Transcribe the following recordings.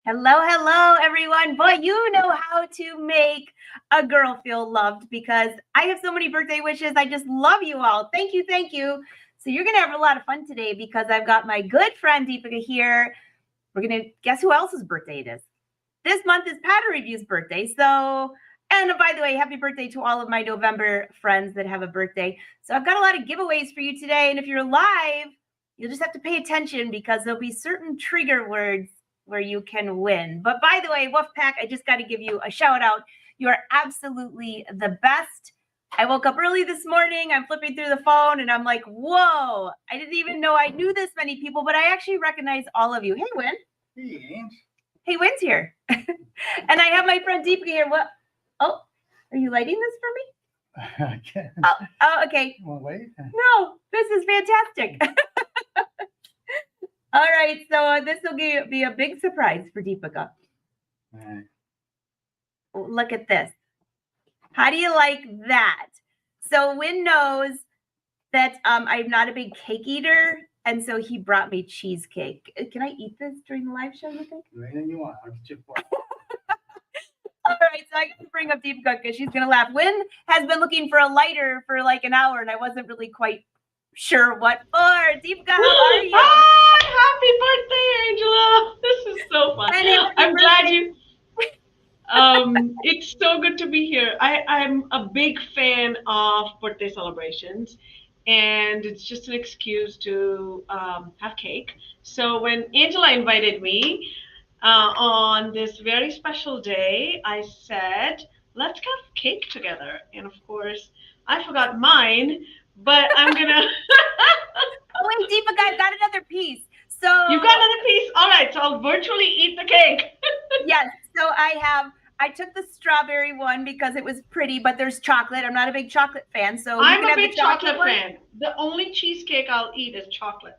Hello, hello, everyone. Boy, you know how to make a girl feel loved because I have so many birthday wishes. I just love you all. Thank you, thank you. So you're going to have a lot of fun today because I've got my good friend Deepika here. We're going to guess who else's birthday it is. This month is Patternreview's birthday. So, and by the way, happy birthday to all of my November friends that have a birthday. So I've got a lot of giveaways for you today. And if you're live, you'll just have to pay attention because there'll be certain trigger words where you can win. But by the way, Wolfpack, I just got to give you a shout out. You are absolutely the best. I woke up early this morning. I'm flipping through the phone and I'm like, whoa, I didn't even know I knew this many people, but I actually recognize all of you. Hey, Win. Hey, Ange. Hey, Win's here. And I have my friend Deepika here. What? Oh, are you lighting this for me? I can't. Oh, okay. You want to wait? No, this is fantastic. All right, so this will be a big surprise for Deepika. All right. Look at this. How do you like that? So Win knows that I'm not a big cake eater, and so he brought me cheesecake. Can I eat this during the live show, you think? Anything you want. I'll get you a fork. All right, so I got to bring up Deepika because she's going to laugh. Win has been looking for a lighter for like an hour, and I wasn't really quite sure what for. Deepika, how are you? Hi, happy birthday, Angela. This is so fun. I'm glad you. It's so good to be here. I'm a big fan of birthday celebrations, and it's just an excuse to have cake. So when Angela invited me on this very special day, I said, let's have cake together. And of course, I forgot mine, but I'm gonna. Oh, wait, Deepika, I've got another piece. So You've got another piece? All right, so I'll virtually eat the cake. yes, so I took the strawberry one because it was pretty, but there's chocolate. I'm not a big chocolate fan, so you I'm can a have big the chocolate one. fan. The only cheesecake I'll eat is chocolate.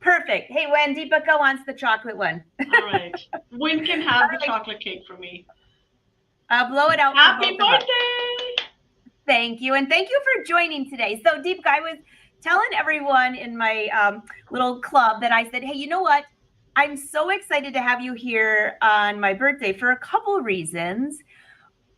Perfect. Hey, when Deepika wants the chocolate one. All right. Win can have the chocolate cake for me. I'll blow it out. Happy birthday! Thank you. And thank you for joining today. So, Deepika, I was telling everyone in my little club that I said, hey, you know what? I'm so excited to have you here on my birthday for a couple reasons.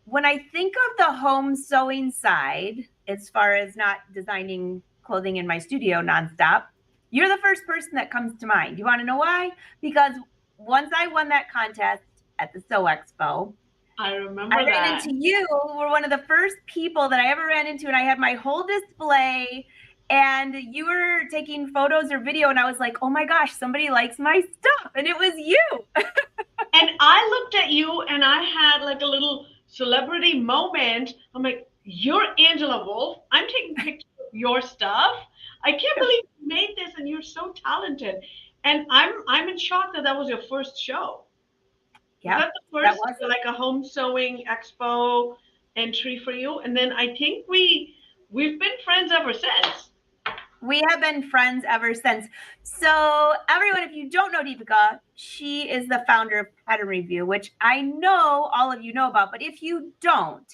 When I think of the home sewing side, as far as not designing clothing in my studio nonstop, you're the first person that comes to mind. You want to know why? Because once I won that contest at the Sew Expo, I remember I ran into you. Were one of the first people that I ever ran into, and I had my whole display. And you were taking photos or video, and I was like, "Oh my gosh, somebody likes my stuff!" And it was you. And I looked at you, and I had like a little celebrity moment. I'm like, "You're Angela Wolf. I'm taking pictures of your stuff. I can't believe you made this, and you're so talented." And I'm in shock that that was your first show. Yeah, Was that the first like a home sewing expo entry for you? And then I think we've been friends ever since. We have been friends ever since. So everyone, if you don't know Deepika, she is the founder of Patternreview, which I know all of you know about. But if you don't,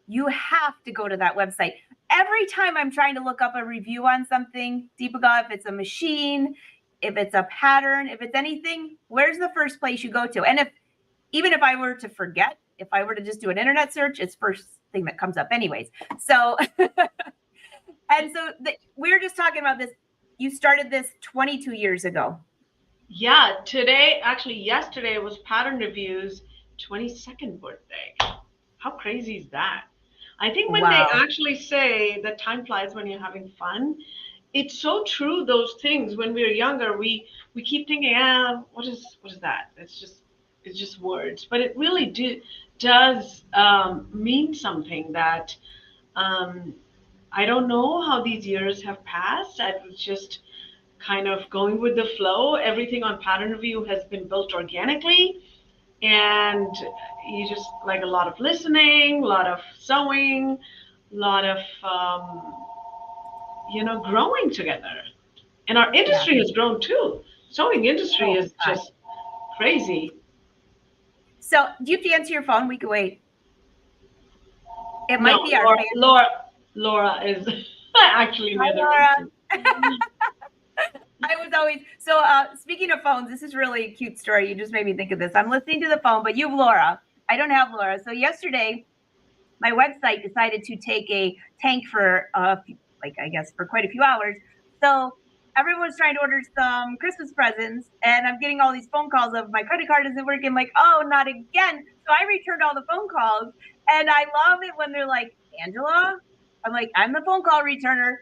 you have to go to that website. Every time I'm trying to look up a review on something, Deepika, if it's a machine, if it's a pattern, if it's anything, where's the first place you go to? And even if I were to forget, if I were to just do an internet search, it's first thing that comes up anyways. So, and so we were just talking about this. You started this 22 years ago. Yeah, yesterday was Patternreview's 22nd birthday. How crazy is that? I think when they actually say that time flies when you're having fun, it's so true. Those things when we were younger, we keep thinking, what is that? It's just words, but it really does mean something. That I don't know how these years have passed. I was just kind of going with the flow. Everything on Patternreview has been built organically, and you just like a lot of listening, a lot of sewing, a lot of growing together. And our industry has grown too. Sewing industry is just crazy. So do you have to answer your phone? We can wait. It might be our Laura is actually near Laura. I was always so. Speaking of phones, this is really a cute story. You just made me think of this. I'm listening to the phone, but you have Laura. I don't have Laura. So yesterday, my website decided to take a tank for like I guess for quite a few hours. So everyone's trying to order some Christmas presents, and I'm getting all these phone calls of my credit card isn't working. Like, oh, not again. So I returned all the phone calls, and I love it when they're like, Angela. I'm like, I'm the phone call returner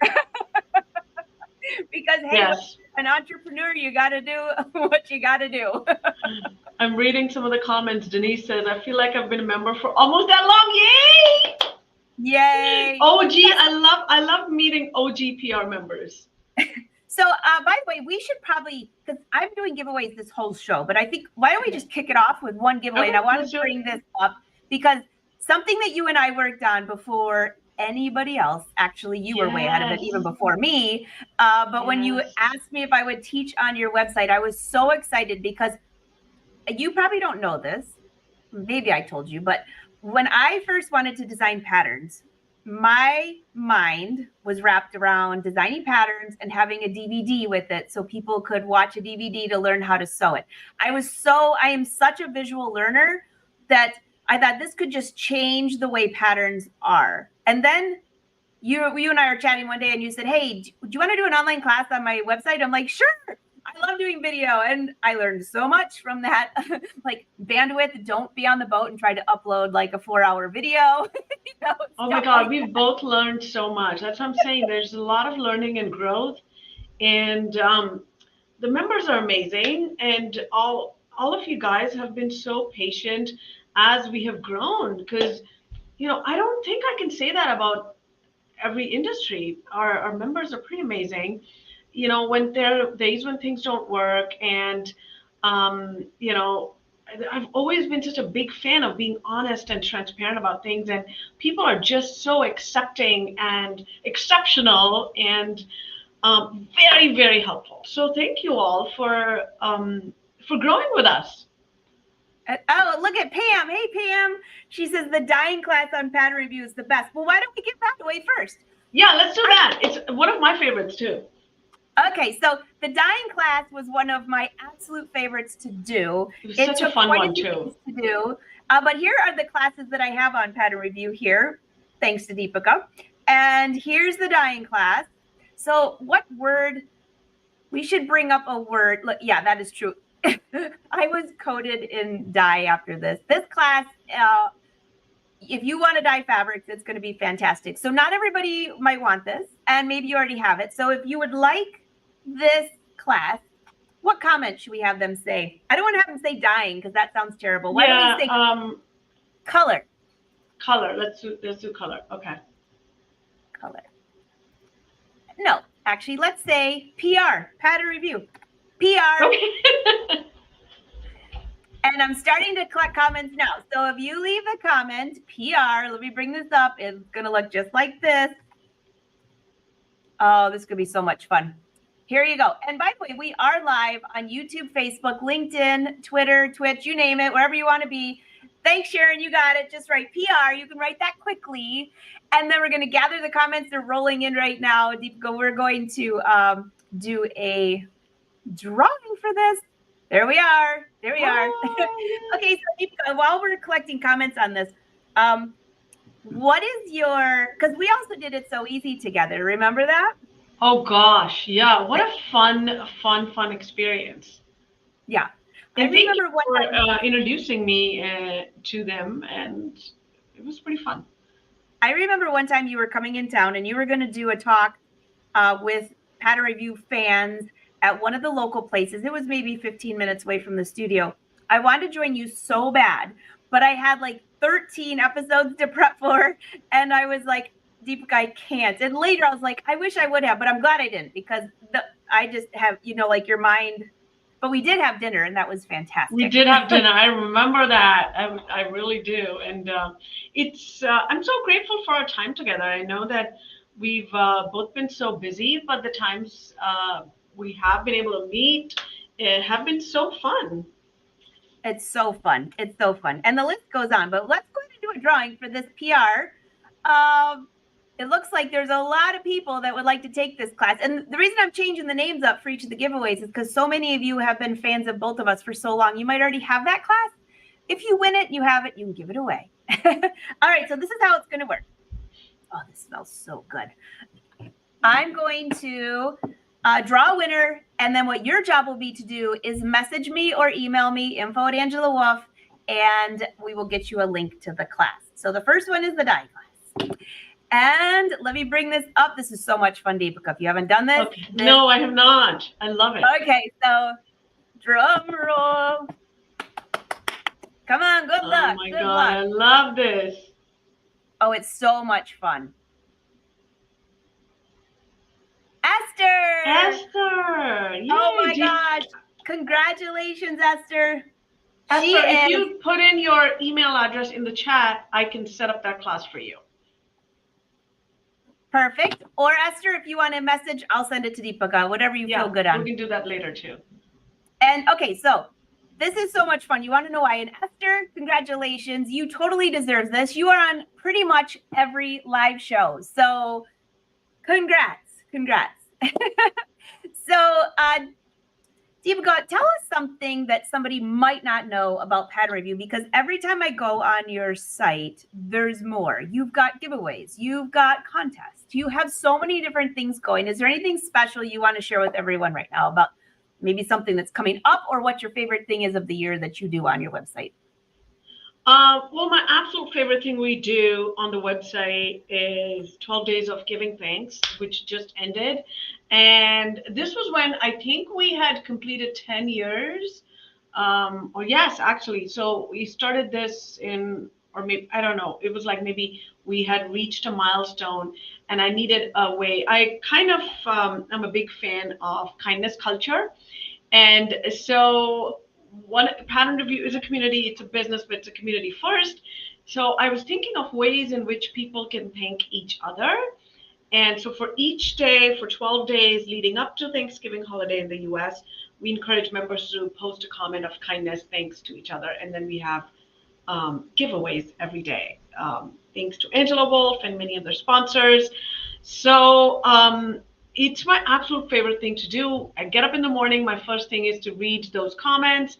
because hey, when Yes. you're an entrepreneur, you got to do what you got to do. I'm reading some of the comments. Denise says, I feel like I've been a member for almost that long. Yay! Yay! OG, I love meeting OG PR members. So, by the way, we should probably, because I'm doing giveaways this whole show, but I think why don't we just kick it off with one giveaway? Okay, And I want let's to do it. bring this up because something that you and I worked on before anybody else, actually, you were way ahead of it even Yes. before me. But when you Yes. asked me if I would teach on your website, I was so excited because you probably don't know this. Maybe I told you, but when I first wanted to design patterns, my mind was wrapped around designing patterns and having a DVD with it so people could watch a DVD to learn how to sew it. I am such a visual learner that I thought this could just change the way patterns are. And then you and I were chatting one day and you said, hey, do you want to do an online class on my website? I'm like, sure. I love doing video. And I learned so much from that. Like bandwidth, don't be on the boat and try to upload like a 4-hour video. Oh my God, we've both learned so much. That's what I'm saying. There's a lot of learning and growth. And the members are amazing. And all of you guys have been so patient as we have grown. Because, I don't think I can say that about every industry. Our members are pretty amazing. When there are days when things don't work, and I've always been such a big fan of being honest and transparent about things, and people are just so accepting and exceptional and very, very helpful. So thank you all for growing with us. Oh, look at Pam. Hey, Pam. She says the dyeing class on pattern review is the best. Well, why don't we give that away first? Yeah, let's do that. It's one of my favorites too. Okay, so the dyeing class was one of my absolute favorites to do. It took fun one too. To do, but here are the classes that I have on pattern review here, thanks to Deepika. And here's the dyeing class. So what word? We should bring up a word. Look, yeah, that is true. I was coded in dye after this. This class, if you want to dye fabrics, it's going to be fantastic. So not everybody might want this, and maybe you already have it. So if you would like this class, what comment should we have them say? I don't want to have them say dyeing because that sounds terrible. Why don't we say color? Color. Let's do color. Okay. Color. No, actually, let's say PR, pattern review. PR. Okay. And I'm starting to collect comments now. So if you leave a comment, PR, let me bring this up. It's going to look just like this. Oh, this could be so much fun. Here you go. And by the way, we are live on YouTube, Facebook, LinkedIn, Twitter, Twitch, you name it, wherever you want to be. Thanks, Sharon. You got it. Just write PR. You can write that quickly. And then we're going to gather the comments. They're rolling in right now. Deepika, we're going to do a drawing for this. There we are. There we are. Okay, so Deepika, while we're collecting comments on this, what is your, because we also did it so easy together. Remember that? Oh gosh, yeah. What a fun experience. Yeah. I remember for introducing me to them, and it was pretty fun. I remember one time you were coming in town and you were going to do a talk with Pattern Review fans at one of the local places. It was maybe 15 minutes away from the studio. I wanted to join you so bad, but I had like 13 episodes to prep for, and I was like, Deepika, I can't. And later I was like, I wish I would have, but I'm glad I didn't because I just have, like your mind. But we did have dinner, and that was fantastic. We did have dinner. I remember that. I really do. And it's I'm so grateful for our time together. I know that we've both been so busy, but the times we have been able to meet have been so fun. It's so fun. It's so fun. And the list goes on, but let's go ahead and do a drawing for this PR. it looks like there's a lot of people that would like to take this class. And the reason I'm changing the names up for each of the giveaways is because so many of you have been fans of both of us for so long. You might already have that class. If you win it, you have it, you can give it away. All right, so this is how it's going to work. Oh, this smells so good. I'm going to draw a winner, and then what your job will be to do is message me or email me, info@AngelaWolf, and we will get you a link to the class. So the first one is the die class. And let me bring this up. This is so much fun, Deepika. If you haven't done this. Okay. No, I have not. I love it. Okay, so drum roll. Come on, good luck. Oh my good God, luck. I love this. Oh, it's so much fun. Esther! Esther! Yay. Oh my gosh. Congratulations, Esther. Esther, if you put in your email address in the chat, I can set up that class for you. Perfect. Or Esther, if you want a message, I'll send it to Deepika, whatever you feel good on. We can do that later too. And okay, so this is so much fun. You want to know why? And Esther, congratulations. You totally deserve this. You are on pretty much every live show. So congrats. So Deepika, tell us something that somebody might not know about Patternreview, because every time I go on your site, there's more. You've got giveaways, you've got contests, you have so many different things going. Is there anything special you want to share with everyone right now about maybe something that's coming up, or what your favorite thing is of the year that you do on your website? Well, my absolute favorite thing we do on the website is 12 Days of Giving Thanks, which just ended. And this was when I think we had completed 10 years. Or yes, actually. So we started this in, or maybe, I don't know, it was like maybe we had reached a milestone and I needed a way. I kind of, I'm a big fan of kindness culture. And so Patternreview is a community, it's a business, but it's a community first. So I was thinking of ways in which people can thank each other. And so for each day, for 12 days leading up to Thanksgiving holiday in the US, we encourage members to post a comment of kindness, thanks to each other. And then we have giveaways every day. Thanks to Angela Wolf and many other sponsors. So it's my absolute favorite thing to do. I get up in the morning. My first thing is to read those comments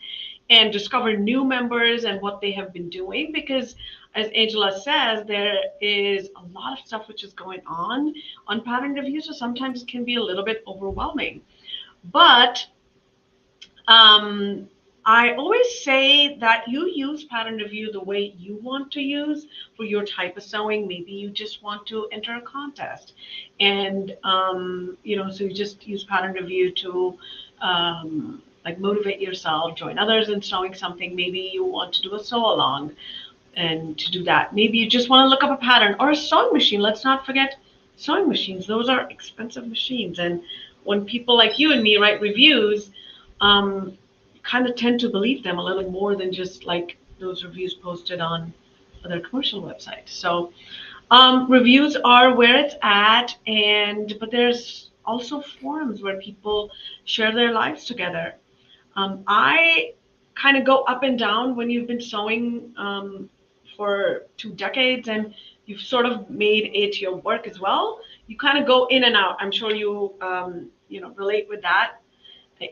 and discover new members and what they have been doing, because as Angela says, there is a lot of stuff which is going on Patternreview, so sometimes it can be a little bit overwhelming. But I always say that you use Patternreview the way you want to use for your type of sewing. Maybe you just want to enter a contest, and so you just use Patternreview to like motivate yourself, join others in sewing something. Maybe you want to do a sew along, and to do that, maybe you just want to look up a pattern or a sewing machine. Let's not forget sewing machines. Those are expensive machines, and when people like you and me write reviews, kind of tend to believe them a little more than just like those reviews posted on other commercial websites. So reviews are where it's at, but there's also forums where people share their lives together. I kind of go up and down. When you've been sewing for 2 decades and you've sort of made it your work as well, you kind of go in and out. I'm sure you relate with that,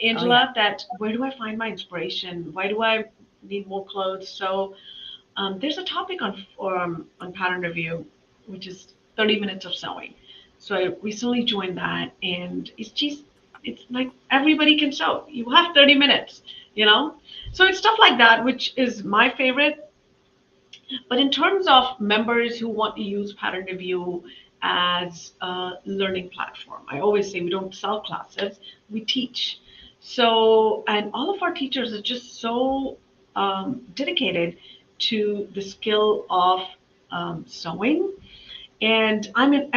Angela. That where do I find my inspiration? Why do I need more clothes? So there's a topic on Patternreview, which is 30 minutes of sewing. So I recently joined that, and it's like everybody can sew. You have 30 minutes, So it's stuff like that, which is my favorite. But in terms of members who want to use Patternreview as a learning platform, I always say we don't sell classes, we teach. So, and all of our teachers are just so dedicated to the skill of sewing. And I'm in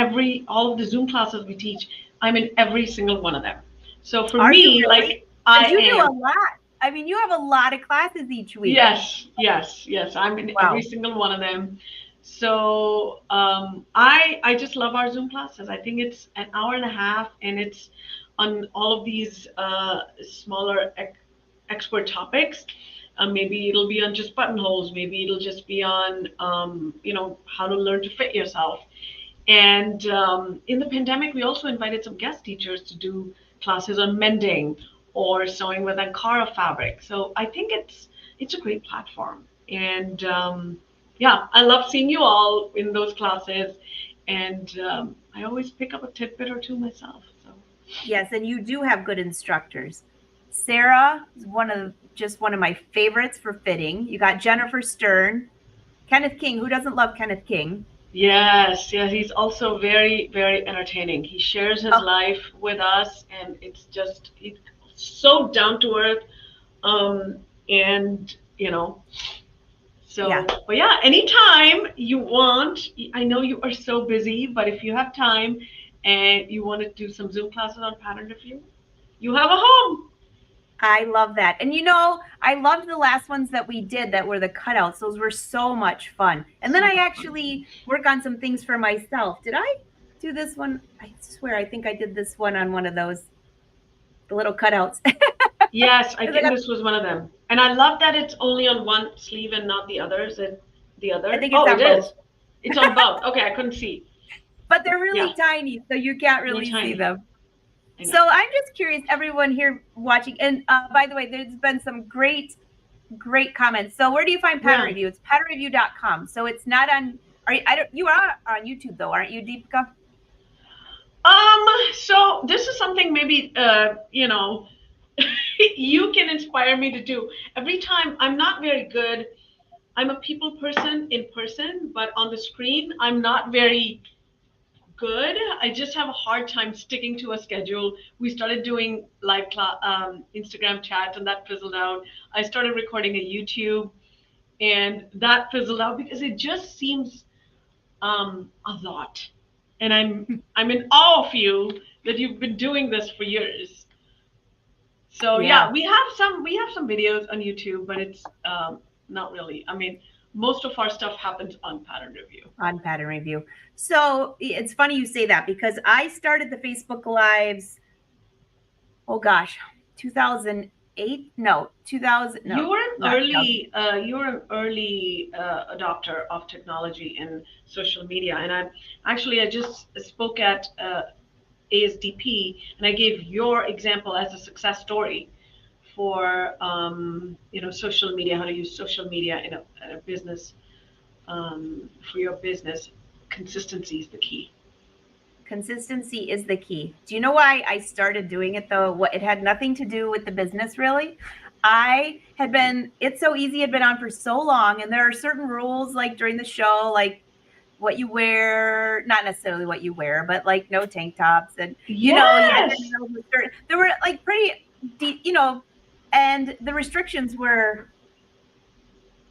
all of the Zoom classes we teach, I'm in every single one of them. So for me, really? like I do a lot. I mean, you have a lot of classes each week. Yes. I'm in every single one of them. So I just love our Zoom classes. I think it's an hour and a half, and it's on all of these smaller expert topics. Maybe it'll be on just buttonholes. Maybe it'll just be on how to learn to fit yourself. And in the pandemic, we also invited some guest teachers to do classes on mending or sewing with Ankara fabric. So I think it's a great platform. And yeah, I love seeing you all in those classes. And I always pick up a tidbit or two myself. So Yes, and you do have good instructors. Sarah is one of my favorites for fitting. You got Jennifer Stern, Kenneth King. Who doesn't love Kenneth King? yes, yes, he's also very, very entertaining. He shares his Oh, life with us, and it's so down to earth. Um, and yeah. but yeah, anytime you want, I know you are so busy, but if you have time and you want to do some Zoom classes on pattern review, you have a home. I love that. And I loved the last ones that we did that were the cutouts. Those were so much fun. And then So I much fun. actually work on some things for myself. Did I do this one? I swear, I think I did this one on one of those, the little cutouts. Yes, I 'Cause I think this was one of them. And I love that it's only on one sleeve and not the other. Is it the I other? think it's Oh, it on both. is. It's on both. Okay, I couldn't see. But they're really Yeah, tiny, so you can't they're really see tiny. them. I So know. I'm just curious, everyone here watching, and by the way, there's been some great comments. So where do you find Pattern Yeah. Review? It's patternreview.com. So it's not on. You are on YouTube though, aren't you, Deepika? So this is something maybe you can inspire me to do. Every time I'm not very good. I'm a people person in person, but on the screen, I'm not very good. I just have a hard time sticking to a schedule. We started doing live Instagram chat, and that fizzled out. I started recording a YouTube, and that fizzled out because it just seems a lot. And I'm in awe of you that you've been doing this for years. So Yeah, yeah, we have some videos on YouTube, but it's not really. I mean, most of our stuff happens on Pattern Review. on Pattern Review. So it's funny you say that because I started the Facebook Lives. Oh gosh, 2008? No, 2000. You No, were an not 2000. early adopter of technology in social media, and I just spoke at ASDP, and I gave your example as a success story for social media, how to use social media in a business for your business. Consistency is the key. Consistency is the key. Do you know why I started doing it though? What it had nothing to do with the business really. It's So Easy had been on for so long, and there are certain rules like during the show, like what you wear, not necessarily what you wear, but like no tank tops, and you had to Yes. know there were like pretty deep, and the restrictions were.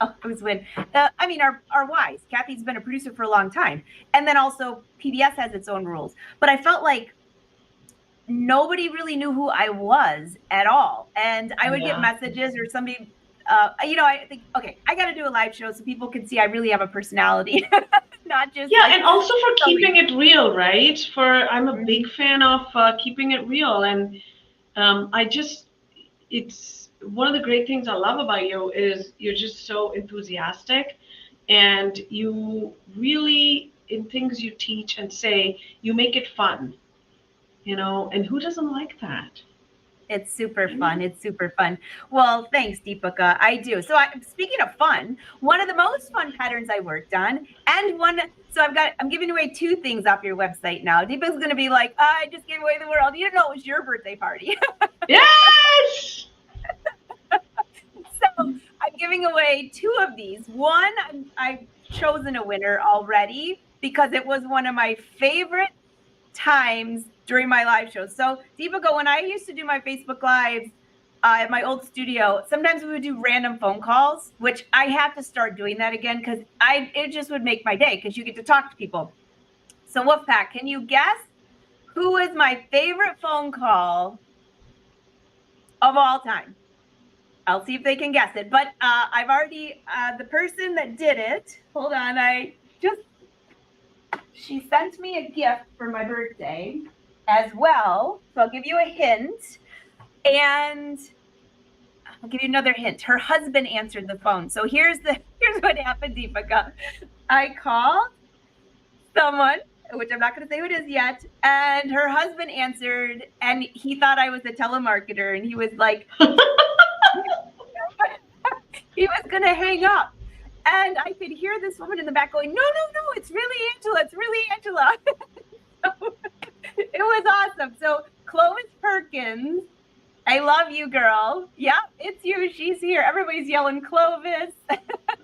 Oh, it was when I mean our whys. Kathy's been a producer for a long time, and then also PBS has its own rules. But I felt like nobody really knew who I was at all, and I would get Yeah. messages or somebody. I think, okay, I got to do a live show so people can see I really have a personality, not just Yeah, like and also for sewing. keeping it real, right? I'm a Mhm. big fan of keeping it real, and I just it's one of the great things I love about you is you're just so enthusiastic, and you really in things you teach and say you make it fun, and who doesn't like that? It's super You fun. know? It's super fun. Well, thanks, Deepika. I do. So, speaking of fun, one of the most fun patterns I worked on, and I'm giving away two things off your website now. Deepika's going to be like, I just gave away the world. You didn't know it was your birthday party. Yes. So, I'm giving away two of these. One, I've chosen a winner already because it was one of my favorite times during my live shows. So, Deepika, when I used to do my Facebook Lives at my old studio, sometimes we would do random phone calls, which I have to start doing that again because it just would make my day because you get to talk to people. So, Wolfpack, can you guess who is my favorite phone call of all time? I'll see if they can guess it. But I've already, the person that did it, hold on, she sent me a gift for my birthday as well. So I'll give you a hint. And I'll give you another hint. Her husband answered the phone. So here's what happened, Deepika. I called someone which I'm not going to say who it is yet. And her husband answered, and he thought I was a telemarketer, and he was like, he was going to hang up. And I could hear this woman in the back going, no, it's really Angela. It's really Angela. So, it was awesome. So Clovis Perkins, I love you, girl. Yeah, it's you. She's here. Everybody's yelling Clovis.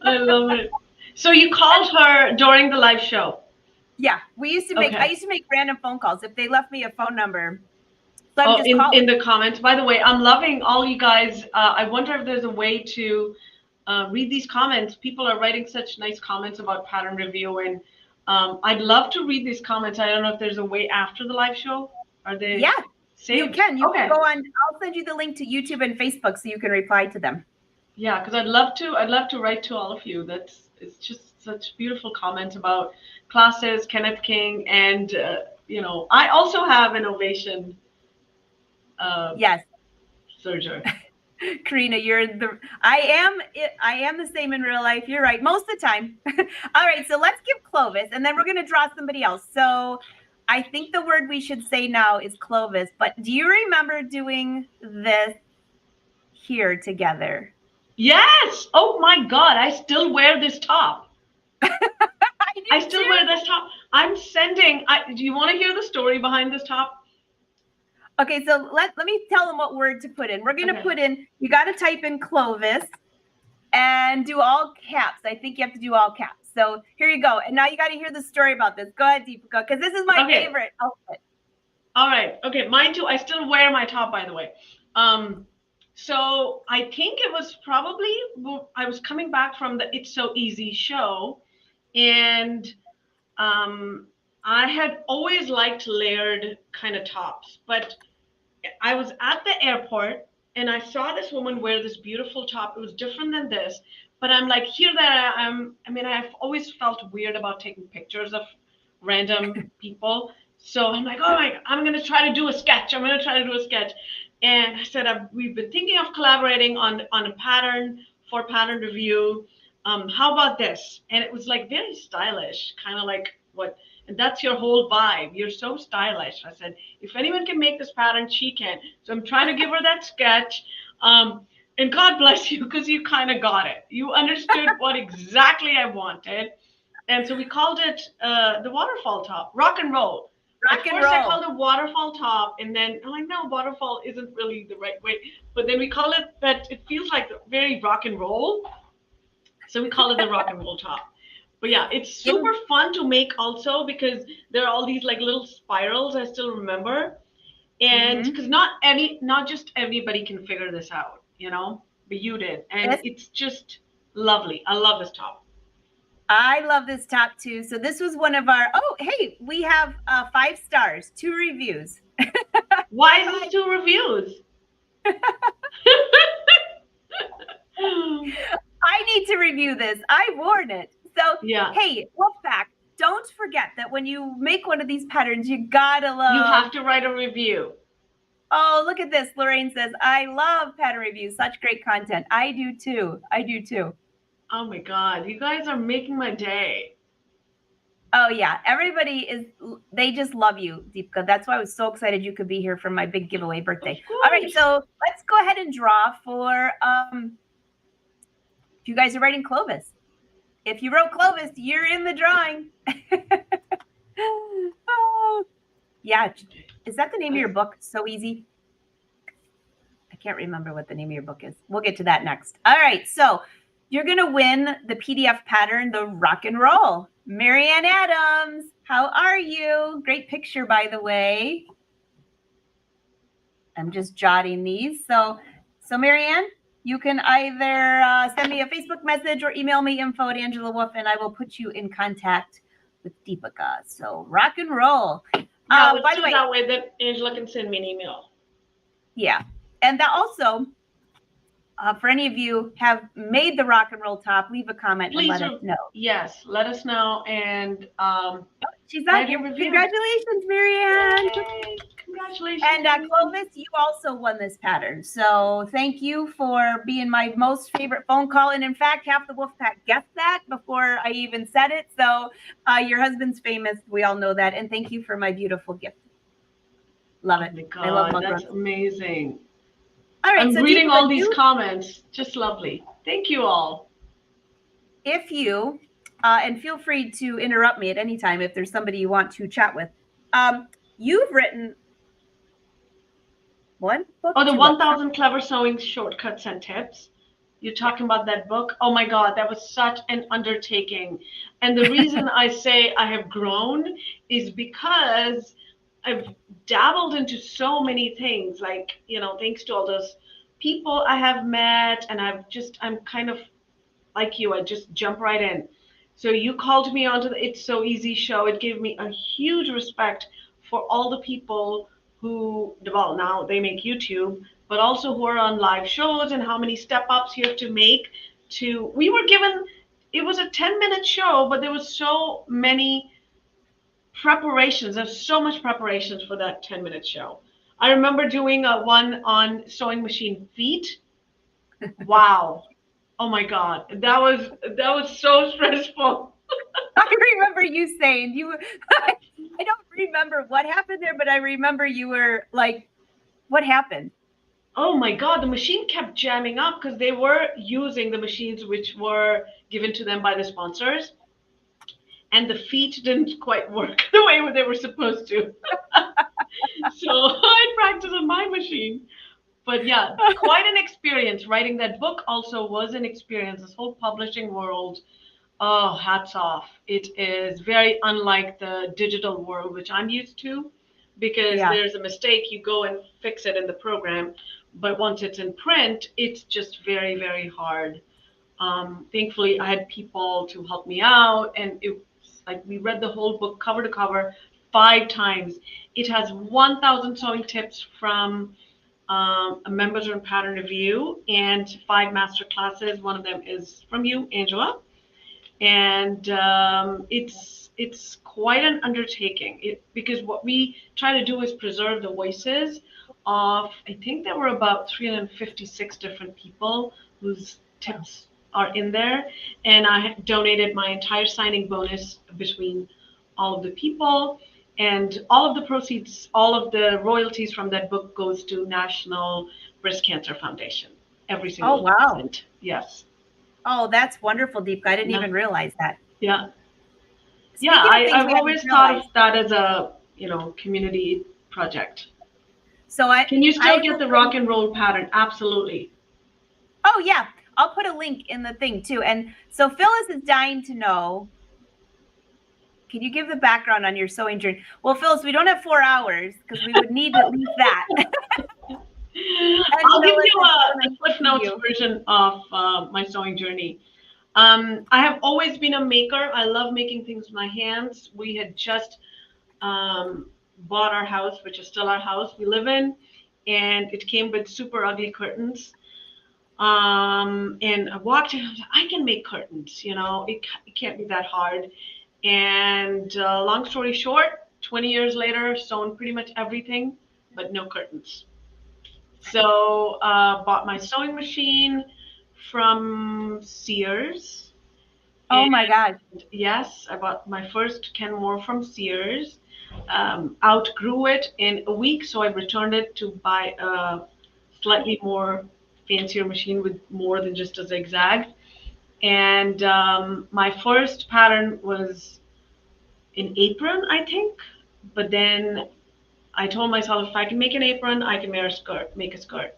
I love it. So you called her during the live show? Yeah, we used to make. Okay. I used to make random phone calls if they left me a phone number. So I'm just in the comments. By the way, I'm loving all you guys. I wonder if there's a way to read these comments. People are writing such nice comments about pattern review, and I'd love to read these comments. I don't know if there's a way after the live show. Are they? Yeah, saved? you can. You can go on. I'll send you the link to YouTube and Facebook so you can reply to them. Yeah, because I'd love to write to all of you. It's just such beautiful comments about classes, Kenneth King, and I also have an ovation. Yes. Surgery. Karina, I am the same in real life. You're right. Most of the time. All right. So let's give Clovis, and then we're going to draw somebody else. So I think the word we should say now is Clovis, but do you remember doing this here together? Yes. Oh my God. I still wear this top. I still wear this top. Do you want to hear the story behind this top? Okay, so let me tell them what word to put in. We're going to put in, you got to type in Clovis and do all caps. I think you have to do all caps. So here you go. And now you got to hear the story about this. Go ahead, Deepika, because this is my favorite outfit. All right. Okay, mine too. I still wear my top, by the way. So I think it was probably, I was coming back from the It's So Easy show, and I had always liked layered kind of tops, but I was at the airport and I saw this woman wear this beautiful top. It was different than this, but I'm like, I've always felt weird about taking pictures of random people. So I'm like, oh my, I'm going to try to do a sketch. And I said, we've been thinking of collaborating on a pattern for pattern review. How about this? And it was like very stylish, kind of like what, and that's your whole vibe. You're so stylish. I said, if anyone can make this pattern, she can. So I'm trying to give her that sketch. And God bless you, because you kind of got it. You understood what exactly I wanted. And so we called it the waterfall top, rock and roll. At first I called it waterfall top, and then I'm like, no, waterfall isn't really the right way. But then we call it that, it feels like very rock and roll. So we call it the rock and roll top. But yeah, it's super fun to make also, because there are all these like little spirals I still remember. And because not just everybody can figure this out, but you did. And it's just lovely. I love this top. I love this top too. So this was one of our, hey, we have 5 stars, 2 reviews. Why is this 2 reviews? I need to review this. I worn it. So, yeah. Hey, Wolfpack, don't forget that when you make one of these patterns, you gotta love. You have to write a review. Oh, look at this. Lorraine says, I love pattern reviews. Such great content. I do too. Oh my God. You guys are making my day. Oh yeah. They just love you, Deepika. That's why I was so excited you could be here for my big giveaway birthday. All right. So let's go ahead and draw for, if you guys are writing Clovis. If you wrote Clovis, you're in the drawing. Oh, yeah. Is that the name of your book? So Easy. I can't remember what the name of your book is. We'll get to that next. All right. So you're going to win the PDF pattern, the rock and roll. Marianne Adams, how are you? Great picture, by the way. I'm just jotting these. So Marianne, you can either send me a Facebook message or email me info@AngelaWolf, and I will put you in contact with Deepika. So rock and roll. By the way, that way that Angela can send me an email. Yeah. And that also, for any of you have made the rock and roll top, leave a comment and Please, let us know. yes, let us know. And She's on write a here. review. Congratulations, Marianne. Yay. Congratulations. And Clovis, you also won this pattern. So thank you for being my most favorite phone call. And in fact, half the Wolfpack guessed that before I even said it. So your husband's famous. We all know that. And thank you for my beautiful gift. Love it. Oh my God, I love mug that's rugs. amazing. All right. I'm So reading Deepika, all these comments. Just lovely. Thank you all. If you, and feel free to interrupt me at any time if there's somebody you want to chat with. You've written one book? Oh, the Two 1000 Clever Sewing Shortcuts and Tips. You're talking about that book? Oh my God, that was such an undertaking. And the reason I say I have grown is because I've dabbled into so many things, like, thanks to all those people I have met, and I'm kind of like you, I just jump right in. So you called me onto the It's So Easy show. It gave me a huge respect for all the people who, well, now they make YouTube, but also who are on live shows, and how many step ups you have to make we were given, it was a 10-minute show, but there was so many preparations. There's so much preparations for that 10-minute show. I remember doing one on sewing machine feet. Wow. Oh my God, that was so stressful. I remember you saying I don't remember what happened there, but I remember you were like, what happened? Oh my God, the machine kept jamming up because they were using the machines which were given to them by the sponsors, and the feet didn't quite work the way they were supposed to. So I practiced on my machine. But yeah, quite an experience. Writing that book also was an experience. This whole publishing world, oh, hats off. It is very unlike the digital world, which I'm used to, because there's a mistake, you go and fix it in the program. But once it's in print, it's just very, very hard. Thankfully, I had people to help me out, and it was like we read the whole book cover to cover 5 times. It has 1,000 sewing tips from members on Patternreview, and 5 master classes. One of them is from you, Angela. And it's quite an undertaking, because what we try to do is preserve the voices of, I think there were about 356 different people whose tips are in there, and I donated my entire signing bonus between all of the people, and all of the proceeds, all of the royalties from that book goes to National Breast Cancer Foundation. Every single cent. Yes. Oh, that's wonderful, Deepika. I didn't even realize that. Yeah. I've always thought of that as a, community project. So Can you still get the rock and roll pattern? Absolutely. Oh yeah, I'll put a link in the thing too. And so Phyllis is dying to know, can you give the background on your sewing journey? Well, Phyllis, we don't have 4 hours because we would need at least that. I'll give you a Cliff Notes version of my sewing journey. I have always been a maker. I love making things with my hands. We had just bought our house, which is still our house we live in, and it came with super ugly curtains. And I walked in, I was like, I can make curtains, it can't be that hard. And long story short, 20 years later, sewn pretty much everything, but no curtains. So bought my sewing machine from Sears. Oh my God. Yes, I bought my first Kenmore from Sears. Outgrew it in a week, so I returned it to buy a slightly more fancier machine with more than just a zigzag. And my first pattern was an apron, I think. But then I told myself, if I can make an apron, I can make a skirt.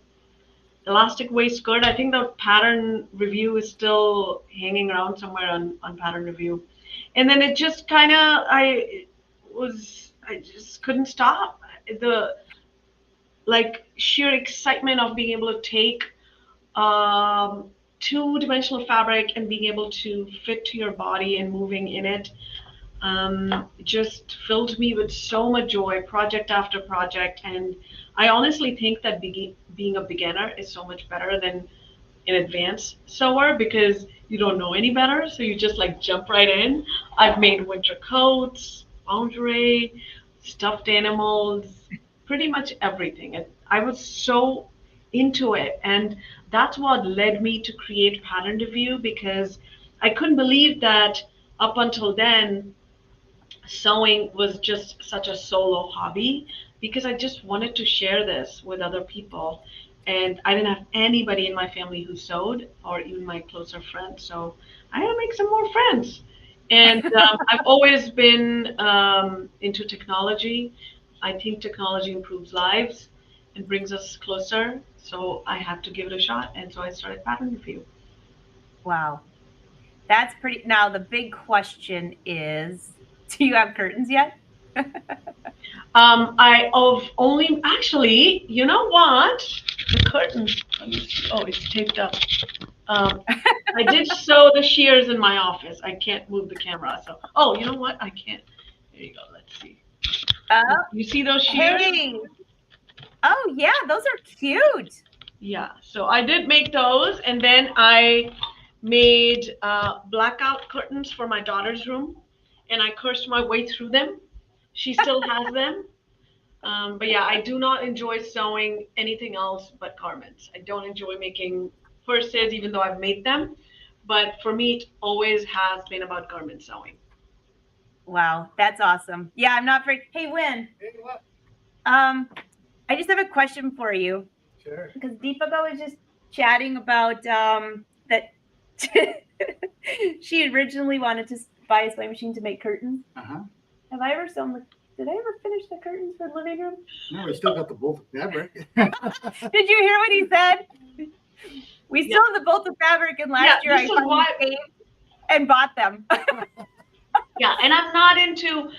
Elastic waist skirt. I think the pattern review is still hanging around somewhere on Patternreview. And then it just kind of, I just couldn't stop. The sheer excitement of being able to take 2-dimensional fabric and being able to fit to your body and moving in it just filled me with so much joy, project after project. And I honestly think that being a beginner is so much better than in advance sewer because you don't know any better, so you just like jump right in. I've made winter coats, lingerie, stuffed animals, pretty much everything. I was so into it, and that's what led me to create Pattern Review because I couldn't believe that up until then sewing was just such a solo hobby because I just wanted to share this with other people. And I didn't have anybody in my family who sewed or even my closer friends. So I had to make some more friends. And I've always been into technology. I think technology improves lives and brings us closer. So I have to give it a shot. And so I started Pattern Review. Wow. That's pretty. Now, the big question is, do you have curtains yet? I of only actually, you know what? The curtain. Let me see. Oh, it's taped up. Um, I did sew the shears in my office. I can't move the camera, so. Oh, you know what? I can't. There you go. Let's see. Oh, You see those shears? hey. Oh, yeah, those are cute. Yeah. So I did make those, and then I made blackout curtains for my daughter's room, and I cursed my way through them. She still has them. But yeah, I do not enjoy sewing anything else but garments. I don't enjoy making purses, even though I've made them. But for me, it always has been about garment sewing. Wow, that's awesome. Yeah, I'm not afraid. Hey, Win, Hey, what? I just have a question for you Sure. because Deepika was just chatting about that she originally wanted to buy a sewing machine to make curtains. Uh-huh. Have I ever sewn the? Did I ever finish the curtains for the living room? No, we still got the bolt of fabric. Did you hear what he said? We still have the bolt of fabric, and last year I this is finally why. saved and bought them. Yeah, and I'm not into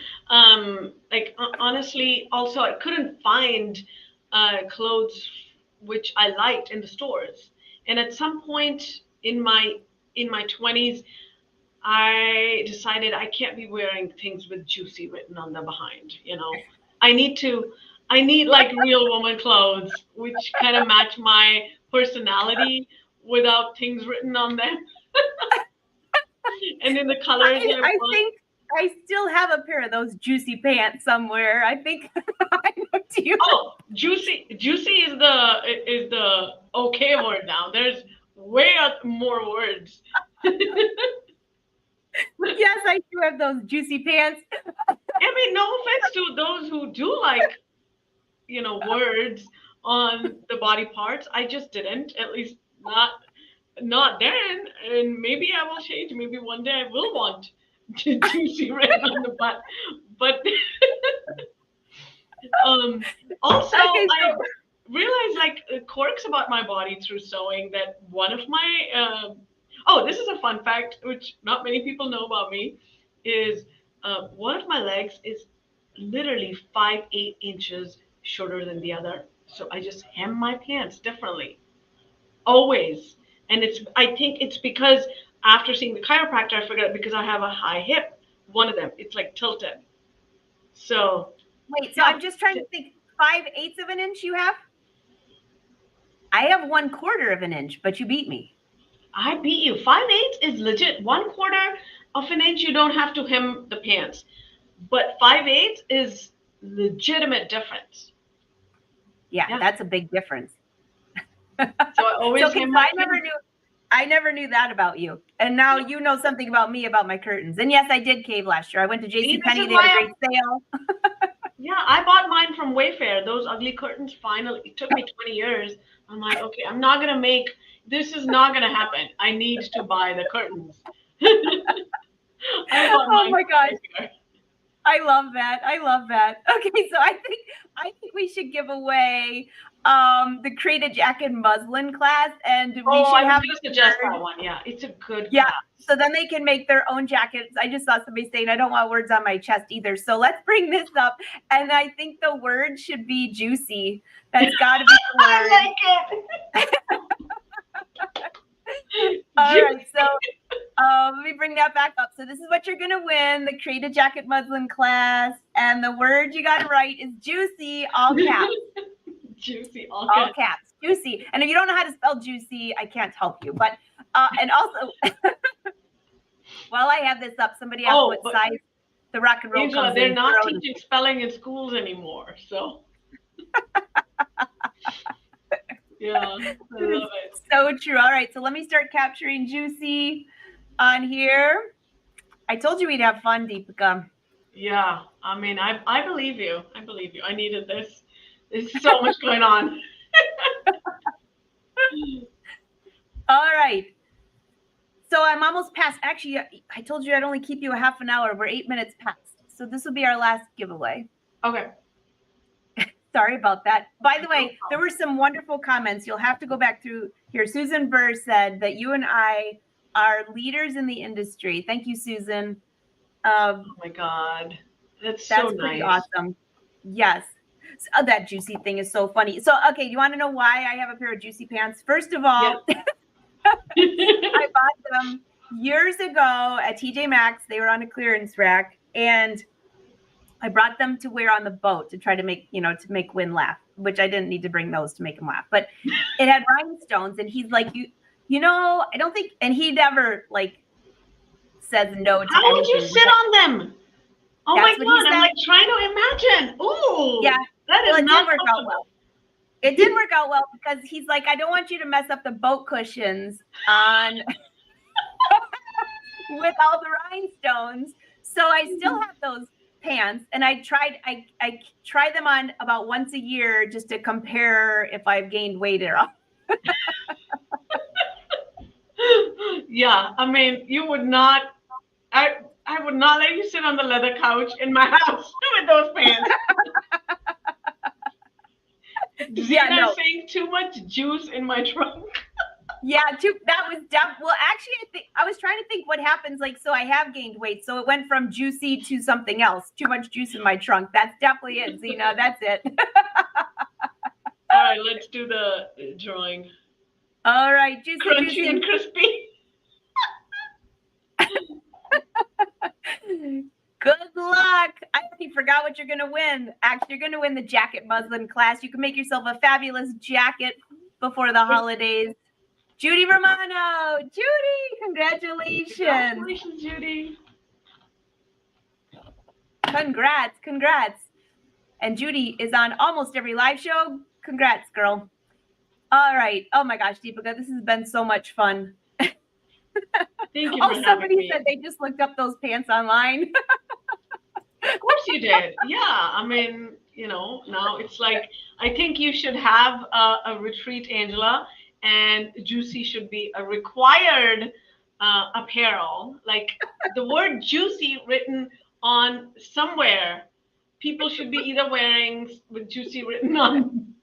like honestly. Also, I couldn't find clothes which I liked in the stores. And at some point in my 20s, I decided I can't be wearing things with juicy written on the behind, you know. I need to I need like real woman clothes which kind of match my personality without things written on them. And in the colors I I want. think I still have a pair of those juicy pants somewhere. I think I know you. Oh, juicy is the okay word now. There's way more words. Yes, I do have those juicy pants. I mean, no offense to those who do like, you know, words on the body parts. I just didn't, at least not then. And maybe I will change. Maybe one day I will want juicy written on the butt. But also Okay, I so realized like quirks about my body through sewing that one of my oh, this is a fun fact which not many people know about me is one of my legs is literally 5-8 inches shorter than the other, so I just hem my pants differently always. And I think it's because after seeing the chiropractor I figured out because I have a high hip, one of them, it's like tilted. So wait, so yeah. I'm just trying to think. 5/8 of an inch you have? I have 1/4 of an inch, but you beat me. I beat you. 5/8 is legit. 1/4 of an inch, you don't have to hem the pants. But 5/8 is legitimate difference. Yeah, Yeah. that's a big difference. So I always So hem my I never knew that about you. And now you know something about me about my curtains. And yes, I did cave last year. I went to See, JCPenney. this is They had a why great sale. yeah, I bought mine from Wayfair. Those ugly curtains finally, it took me 20 years. I'm like, okay, I'm not gonna make this is not gonna happen. I need to buy the curtains. I bought Oh mine my from gosh. Wayfair. I love that. I love that. Okay, so I think we should give away the Create a Jacket muslin class, and we Oh, should I was have gonna the suggest word. that one. Yeah, it's a good Yeah. class. So then they can make their own jackets. I just saw somebody saying I don't want words on my chest either. So let's bring this up. And I think the word should be juicy. That's got to be the word. I like it. All right. So let me bring that back up. So this is what you're going to win, the Create a Jacket muslin class. And the word you got to write is juicy, all caps. Juicy, All all caps. Juicy. And if you don't know how to spell juicy, I can't help you. But and also, while I have this up, somebody asked what size the rock and roll Angela, comes they're in. not teaching spelling in schools anymore. So yeah, I love it. So true. All right, so let me start capturing juicy on here. I told you we'd have fun, Deepika. Yeah, I mean, I believe you. I believe you. I needed this. There's so much going on. All right. So I'm almost past. Actually, I told you I'd only keep you a half an hour. We're 8 minutes past. So this will be our last giveaway. Okay. Sorry about that. By the way, there were some wonderful comments. You'll have to go back through here. Susan Burr said that you and I are leaders in the industry. Thank you, Susan. Oh my God. That's so nice. Pretty awesome. Yes. So, that juicy thing is so funny. So, okay, you want to know why I have a pair of juicy pants? First of all, I bought them years ago at TJ Maxx. They were on a clearance rack, and I brought them to wear on the boat to try to make, to make Win laugh, which I didn't need to bring those to make him laugh. But it had rhinestones, and he's like, I don't think, and he never says no to How would you sit on them? Oh my God, I'm like trying to imagine. Ooh. Yeah. That is not work out well. It did work out well because he's like, I don't want you to mess up the boat cushions on with all the rhinestones. So I still have those pants, and I try them on about once a year just to compare if I've gained weight or not. Yeah, I mean, you would not. I would not let you sit on the leather couch in my house with those pants. Saying too much juice in my trunk. Yeah, that was well, actually, I was trying to think what happens. So I have gained weight, so it went from juicy to something else. Too much juice in my trunk. That's definitely it, Zena. That's it. All right, let's do the drawing. All right, juicy, crunchy juicy, and crispy. Good luck. I already forgot what you're going to win. Actually, you're going to win the jacket muslin class. You can make yourself a fabulous jacket before the holidays. Judy Romano. Judy, congratulations. Congratulations, Judy. Congrats. And Judy is on almost every live show. Congrats, girl. All right. Oh my gosh, Deepika, this has been so much fun. Thank you. Somebody said they just looked up those pants online. Of course you did. Yeah. I mean, now it's like, I think you should have a retreat, Angela, and juicy should be a required apparel. Like the word juicy written on somewhere, people should be either wearing with juicy written on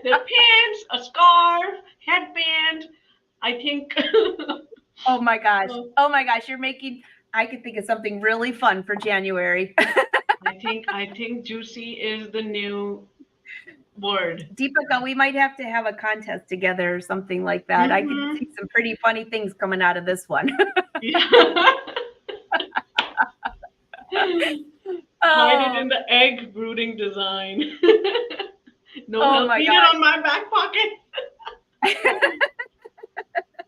their pants, a scarf, headband. I think. Oh my gosh. I could think of something really fun for January. I think juicy is the new word. Deepika, we might have to have a contest together or something like that. I could see some pretty funny things coming out of this one. Hide it in the egg brooding design. No help needed on my back pocket.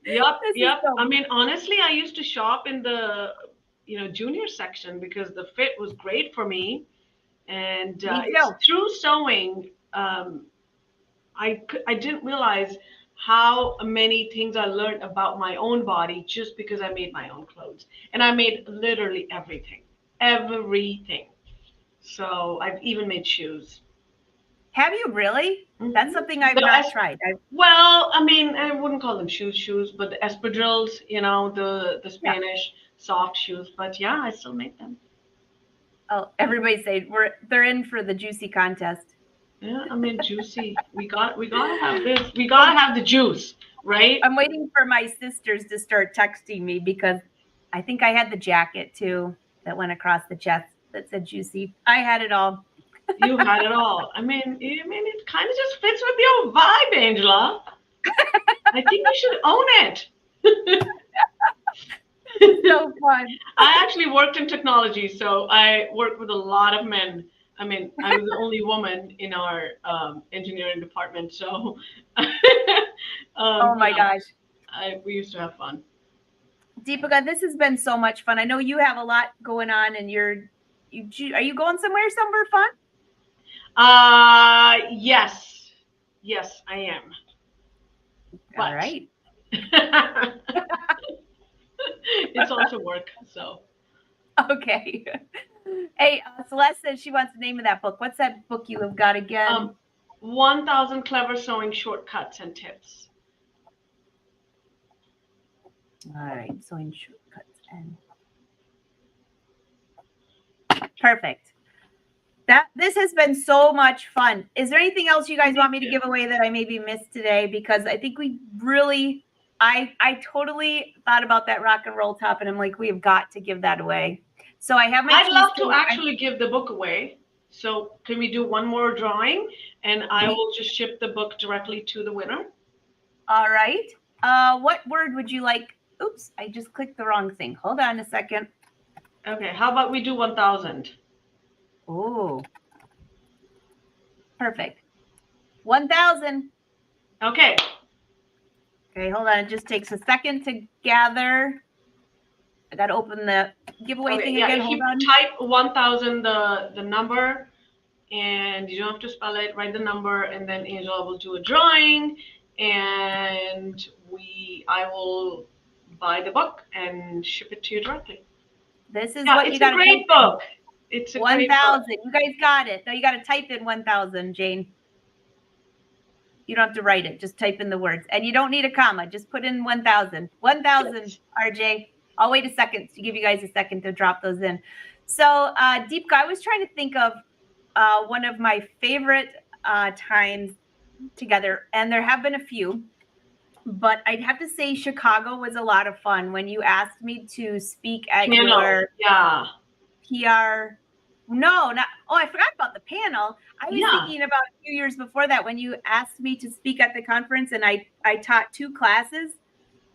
Yep. I mean, honestly, I used to shop in the junior section because the fit was great for me, and it's through sewing. I didn't realize how many things I learned about my own body just because I made my own clothes, and I made literally everything. So I've even made shoes. Have you really? Mm-hmm. That's something I've not tried. Well, I mean, I wouldn't call them shoes, but the espadrilles, the Spanish soft shoes. But yeah, I still make them. Oh, everybody say they're in for the juicy contest. Yeah, I mean, juicy. We gotta have this. We gotta have the juice, right? I'm waiting for my sisters to start texting me because I think I had the jacket too that went across the chest that said juicy. I had it all. You had it all. I mean, it kind of just fits with your vibe, Angela. I think you should own it. So fun. I actually worked in technology, so I worked with a lot of men I mean, I was the only woman in our engineering department, so Oh my yeah, gosh. we used to have fun. Deepika, this has been so much fun. I know you have a lot going on and are you going somewhere fun? Yes, yes, I am. All But right. it's also work, so. Okay. Hey, Celeste says she wants the name of that book. What's that book you have got again? 1,000 clever sewing shortcuts and tips. All right, sewing shortcuts and perfect. This has been so much fun. Is there anything else you guys want me to give away that I maybe missed today? Because I think we really, I totally thought about that rock and roll top, and I'm like, we have got to give that away. So I have my. I'd love to actually give the book away. So can we do one more drawing, and I will just ship the book directly to the winner? All right. What word would you like? Oops, I just clicked the wrong thing. Hold on a second. Okay, how about we do 1,000? Oh, perfect. 1,000. Okay. Okay, hold on. It just takes a second to gather. I got to open the giveaway thing again. If you type 1,000, the number, and you don't have to spell it, write the number, and then Angela will do a drawing, and I will buy the book and ship it to you directly. This is what you got to do. It's a great book. It's a 1,000. You guys got it. No, you got to type in 1,000, Jane. You don't have to write it. Just type in the words. And you don't need a comma. Just put in 1,000. 1,000, RJ. I'll wait a second to give you guys a second to drop those in. So, Deepika, I was trying to think of one of my favorite times together, and there have been a few, but I'd have to say Chicago was a lot of fun when you asked me to speak at your PR. No, not. Oh, I forgot about the panel. I was thinking about a few years before that when you asked me to speak at the conference, and I taught 2 classes.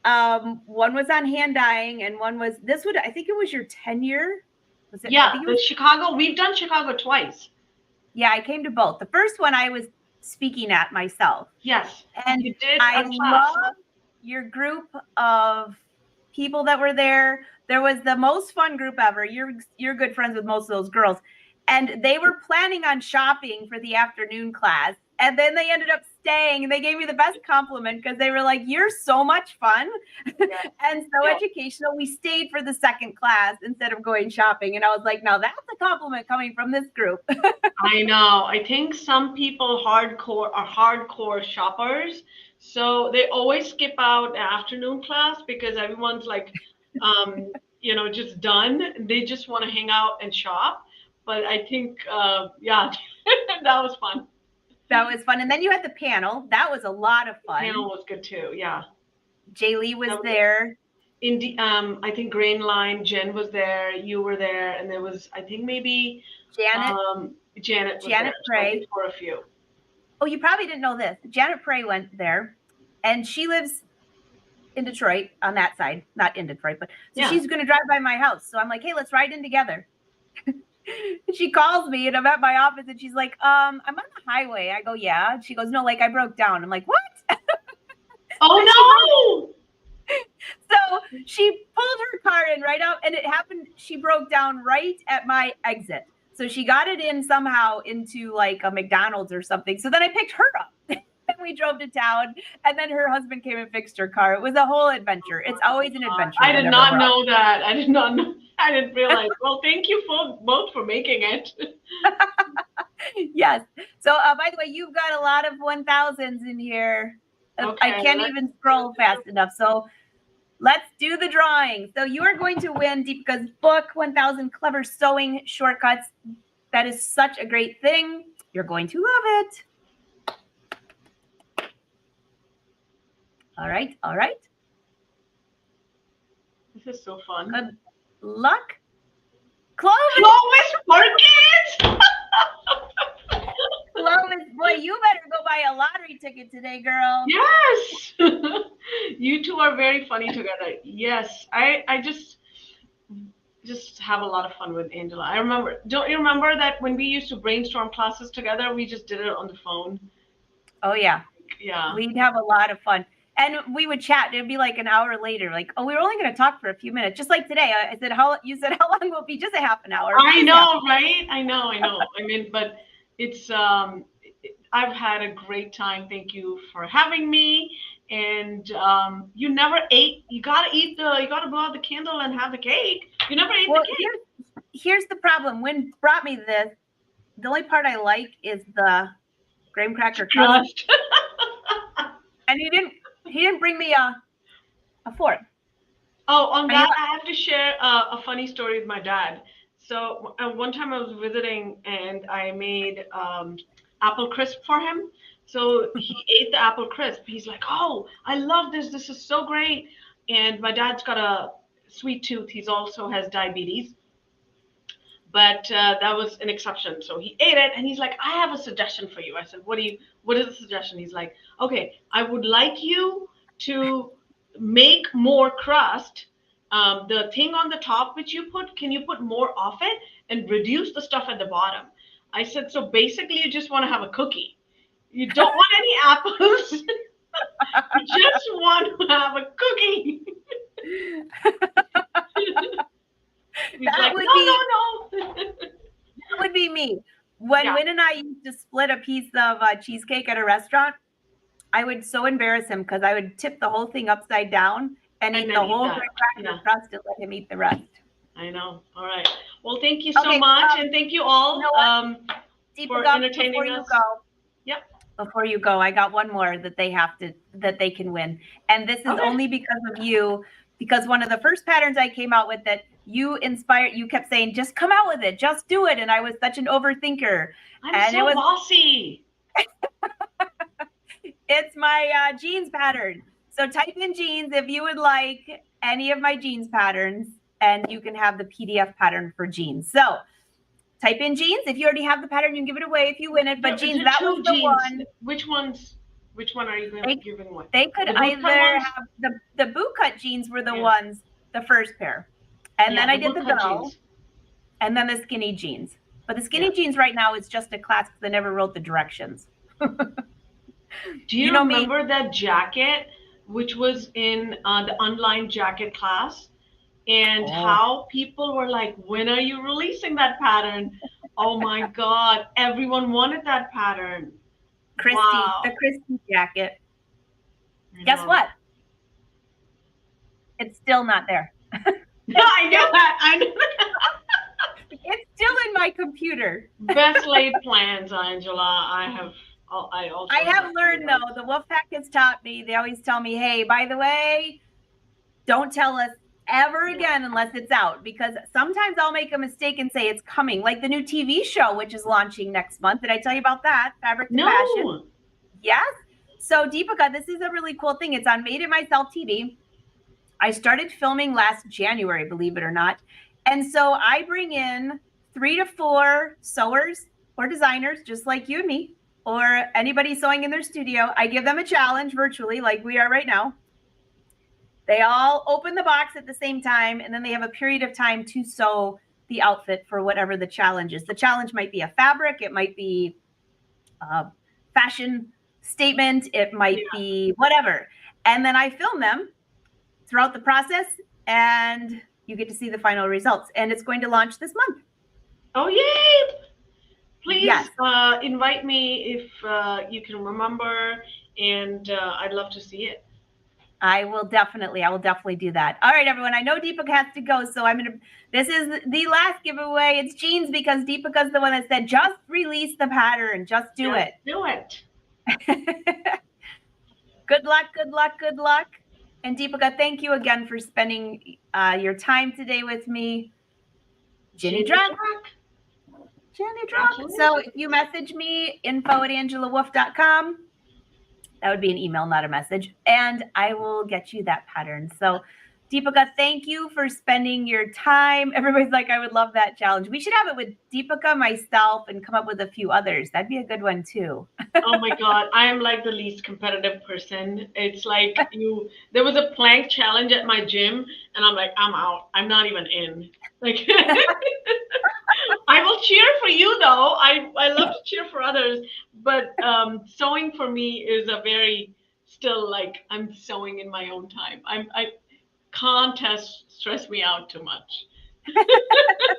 One was on hand dyeing, and one was I think it was your 10-year. Was it? Yeah, the Chicago. We've done Chicago twice. Yeah, I came to both. The first one I was speaking at myself. Yes, and you did. I love your group of people that were there. There was the most fun group ever. You're good friends with most of those girls. And they were planning on shopping for the afternoon class. And then they ended up staying, and they gave me the best compliment because they were like, "You're so much fun and so educational. We stayed for the second class instead of going shopping." And I was like, "Now that's a compliment coming from this group." I know. I think some people are hardcore shoppers, so they always skip out the afternoon class because everyone's like, just done. They just want to hang out and shop. But I think, that was fun. That was fun. And then you had the panel. That was a lot of fun. The panel was good too. Yeah. Jay Lee was there. I think Grain Line, Jen was there. You were there, and there was, I think maybe Janet. Janet Prey. So for a few. Oh, you probably didn't know this. Janet Prey went there, and she lives in Detroit on that side, not in Detroit, but she's going to drive by my house. So I'm like, hey, let's ride in together. She calls me, and I'm at my office, and she's like, I'm on the highway. I go, yeah. And she goes, no, like I broke down. I'm like, what? Oh, no. So she pulled her car in right out, and it happened. She broke down right at my exit. So she got it in somehow into like a McDonald's or something. So then I picked her up and we drove to town, and then her husband came and fixed her car. It was a whole adventure. It's always an adventure. I did not know that. I did not know. I didn't realize. Well, thank you both for making it. Yes. So by the way, you've got a lot of 1,000s in here. Okay, I can't even scroll fast enough. So let's do the drawing. So you are going to win Deepika's book, 1,000 Clever Sewing Shortcuts. That is such a great thing. You're going to love it. All right. All right. This is so fun. Good luck. Clovis Perkins! Clovis, boy, you better go buy a lottery ticket today, girl. Yes. You two are very funny together. Yes. I just, just have a lot of fun with Angela. I remember, don't you remember that when we used to brainstorm classes together, we just did it on the phone? Oh yeah. Yeah. We'd have a lot of fun. And we would chat. It'd be like an hour later, like, oh, we were only going to talk for a few minutes. Just like today. I said, how long will it be? Just a half an hour. I know, right? I know. I mean, but it's, I've had a great time. Thank you for having me. And you never ate. You gotta blow out the candle and have the cake. You never ate the cake. Here's the problem. When brought me this, the only part I like is the graham cracker crust. And he didn't bring me a fork. Oh, on that, I have to share a funny story with my dad. So one time I was visiting and I made apple crisp for him. So he ate the apple crisp. He's like, "Oh, I love this. This is so great." And my dad's got a sweet tooth. He's also has diabetes. But that was an exception. So he ate it and he's like, "I have a suggestion for you." I said, what is the suggestion? He's like, "Okay, I would like you to make more crust. The thing on the top which you put, can you put more of it and reduce the stuff at the bottom?" I said, "So basically you just want to have a cookie. You don't want any apples. You just want to have a cookie." He's like, no. That would be me. When Win and I used to split a piece of cheesecake at a restaurant, I would so embarrass him because I would tip the whole thing upside down and eat the whole cracker crust and let him eat the rest. I know. All right. Well, thank you so much, and thank you all for entertaining us. Yep. Before you go, I got one more that they can win, and this is only because of you. Because one of the first patterns I came out with that you inspired, you kept saying, "Just come out with it, just do it," and I was such an overthinker. I'm so bossy. It's my jeans pattern. So type in jeans if you would like any of my jeans patterns, and you can have the PDF pattern for jeans. So type in jeans. If you already have the pattern, you can give it away if you win it. But jeans, that was the one. Which one are you giving away? They could either have the boot cut jeans were the ones, the first pair. And then I did the bell. And then the skinny jeans. But the skinny jeans right now is just a class because I never wrote the directions. Do you remember that jacket, which was in the online jacket class? And how people were like, "When are you releasing that pattern?" Oh my God, everyone wanted that pattern. The Christy jacket. Guess what? It's still not there. No, I know that. It's still in my computer. Best laid plans, Angela. I have learned though. The Wolfpack has taught me. They always tell me, "Hey, by the way, don't tell us ever again unless it's out," because sometimes I'll make a mistake and say it's coming, like the new TV show which is launching next month. Did I tell you about that? Fabric to Fashion. Yes. So Deepika, this is a really cool thing. It's on Made It Myself TV. I started filming last January, believe it or not. And so I bring in 3 to 4 sewers or designers, just like you and me, or anybody sewing in their studio. I give them a challenge virtually, like we are right now. They all open the box at the same time, and then they have a period of time to sew the outfit for whatever the challenge is. The challenge might be a fabric. It might be a fashion statement. It might be whatever. And then I film them throughout the process, and you get to see the final results. And it's going to launch this month. Oh, yay! Please invite me if you can remember, and I'd love to see it. I will definitely do that. All right, everyone. I know Deepika has to go, so this is the last giveaway. It's jeans because Deepika's the one that said, "Just release the pattern. Just do it." Do it. Good luck, good luck, good luck. And Deepika, thank you again for spending your time today with me. Jenny Drunk. So if you message me, info@angelawolf.com. That would be an email, not a message. And I will get you that pattern. So Deepika, thank you for spending your time. Everybody's like, I would love that challenge. We should have it with Deepika, myself, and come up with a few others. That'd be a good one too. Oh my God, I am like the least competitive person. It's like there was a plank challenge at my gym, and I'm like, I'm out. I'm not even in. Like, I will cheer for you though. I love to cheer for others, but sewing for me is a very still like I'm sewing in my own time. I contest stress me out too much, but I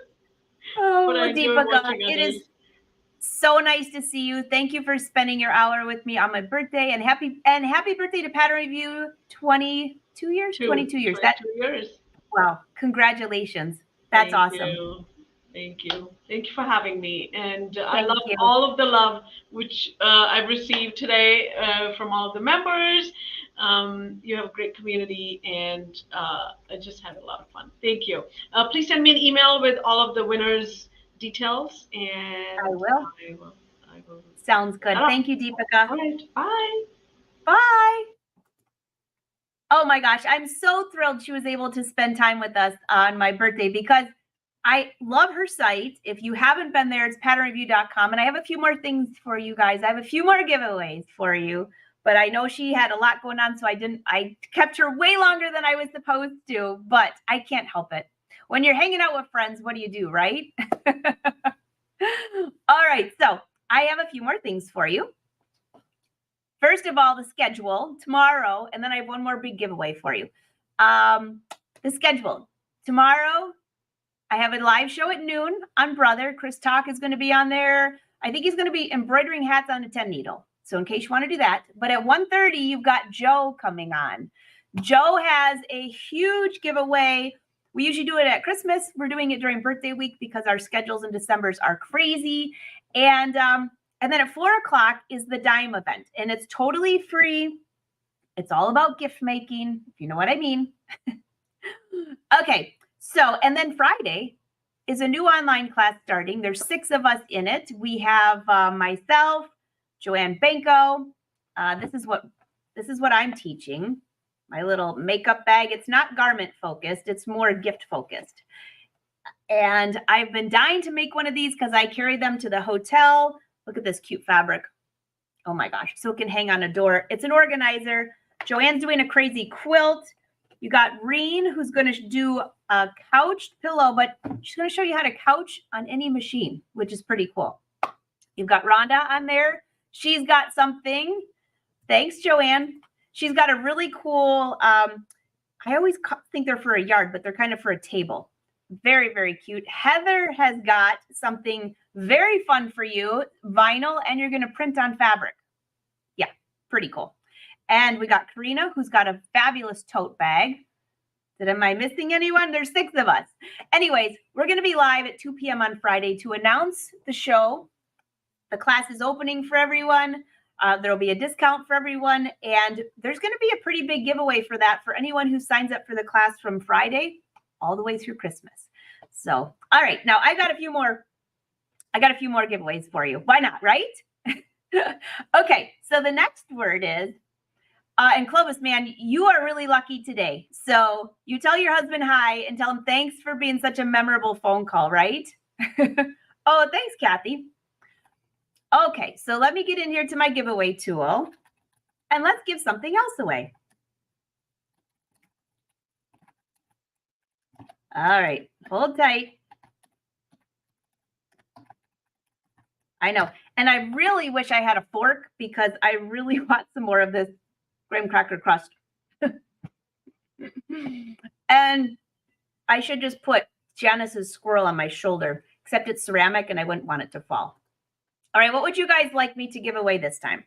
Oh, enjoy Deepika, watching it is others. so nice to see you. Thank you for spending your hour with me on my birthday, and happy birthday to Pattern Review. 22 years, 22 years. That 22 years. wow, congratulations. That's Thank awesome. you. Thank you. Thank you for having me. And I Thank love you. all of the love which I've received today from all of the members. You have a great community, and I just had a lot of fun. Thank you. Please send me an email with all of the winners' details, I and will. I will. Sounds good. Thank you, Deepika. All right. Bye. Bye. Oh my gosh, I'm so thrilled she was able to spend time with us on my birthday because I love her site. If you haven't been there, it's patternreview.com. And I have a few more things for you guys. I have a few more giveaways for you, but I know she had a lot going on, so I kept her way longer than I was supposed to, but I can't help it. When you're hanging out with friends, what do, right? All right, so I have a few more things for you. First of all, the schedule tomorrow, and then I have one more big giveaway for you. The schedule tomorrow, I have a live show at noon on Brother. Chris Talk is going to be on there. I think he's going to be embroidering hats on a 10 needle. So in case you want to do that. But at 1:30, you've got Joe coming on. Joe has a huge giveaway. We usually do it at Christmas. We're doing it during birthday week because our schedules in December's are crazy. And then at 4 o'clock is the dime event, and it's totally free. It's all about gift making, if you know what I mean. Okay, so, and then Friday is a new online class starting. There's 6 of us in it. We have myself, Joanne Banco. This is what I'm teaching. My little makeup bag. It's not garment focused. It's more gift focused. And I've been dying to make one of these because I carry them to the hotel. Look at this cute fabric. Oh my gosh. So it can hang on a door. It's an organizer. Joanne's doing a crazy quilt. You got Reen, who's going to do a couched pillow, but she's going to show you how to couch on any machine, which is pretty cool. You've got Rhonda on there. She's got something. Thanks, Joanne. She's got a really cool, I always think they're for a yard, but they're kind of for a table. Very, very cute. Heather has got something very fun for you, vinyl, and you're going to print on fabric. Yeah, pretty cool. And we got Karina, who's got a fabulous tote bag. Am I missing anyone? There's 6 of us. Anyways, we're going to be live at 2 p.m. on Friday to announce the show. The class is opening for everyone. There'll be a discount for everyone. And there's going to be a pretty big giveaway for that for anyone who signs up for the class from Friday all the way through Christmas. So, all right. Now I got a few more giveaways for you. Why not, right? Okay. So the next word is, and Clovis, man, you are really lucky today. So you tell your husband hi and tell him thanks for being such a memorable phone call, right? Oh, thanks, Kathy. Okay. So let me get in here to my giveaway tool and let's give something else away. All right, hold tight. I know. And I really wish I had a fork because I really want some more of this graham cracker crust. And I should just put Janice's squirrel on my shoulder, except it's ceramic and I wouldn't want it to fall. All right, what would you guys like me to give away this time?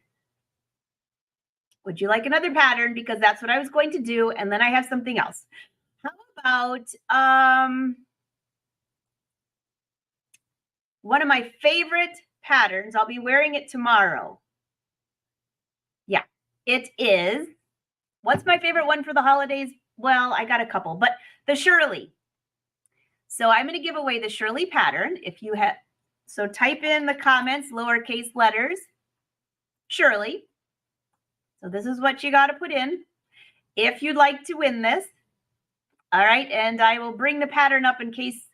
Would you like another pattern? Because that's what I was going to do. And then I have something else. How about one of my favorite patterns? I'll be wearing it tomorrow. Yeah, it is. What's my favorite one for the holidays? Well, I got a couple, but the Shirley. So I'm going to give away the Shirley pattern. If you have, so type in the comments, lowercase letters, Shirley. So this is what you got to put in. If you'd like to win this, All right, and I will bring the pattern up in case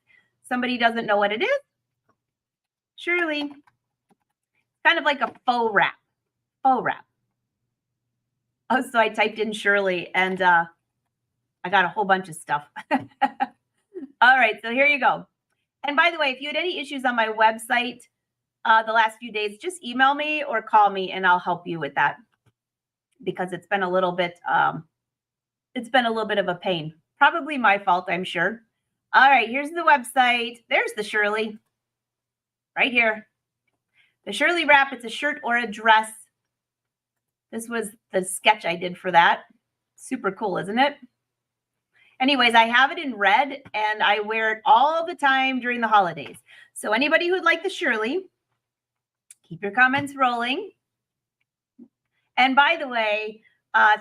somebody doesn't know what it is. Shirley, kind of like a faux wrap. Faux wrap. Oh, so I typed in Shirley and I got a whole bunch of stuff. All right, so here you go. And by the way, if you had any issues on my website the last few days, just email me or call me and I'll help you with that, because it's been a little bit of a pain. Probably my fault, I'm sure. All right, here's the website. There's the Shirley right here. The Shirley wrap, it's a shirt or a dress. This was the sketch I did for that. Super cool, isn't it? Anyways, I have it in red and I wear it all the time during the holidays. So anybody who'd like the Shirley, keep your comments rolling. And by the way,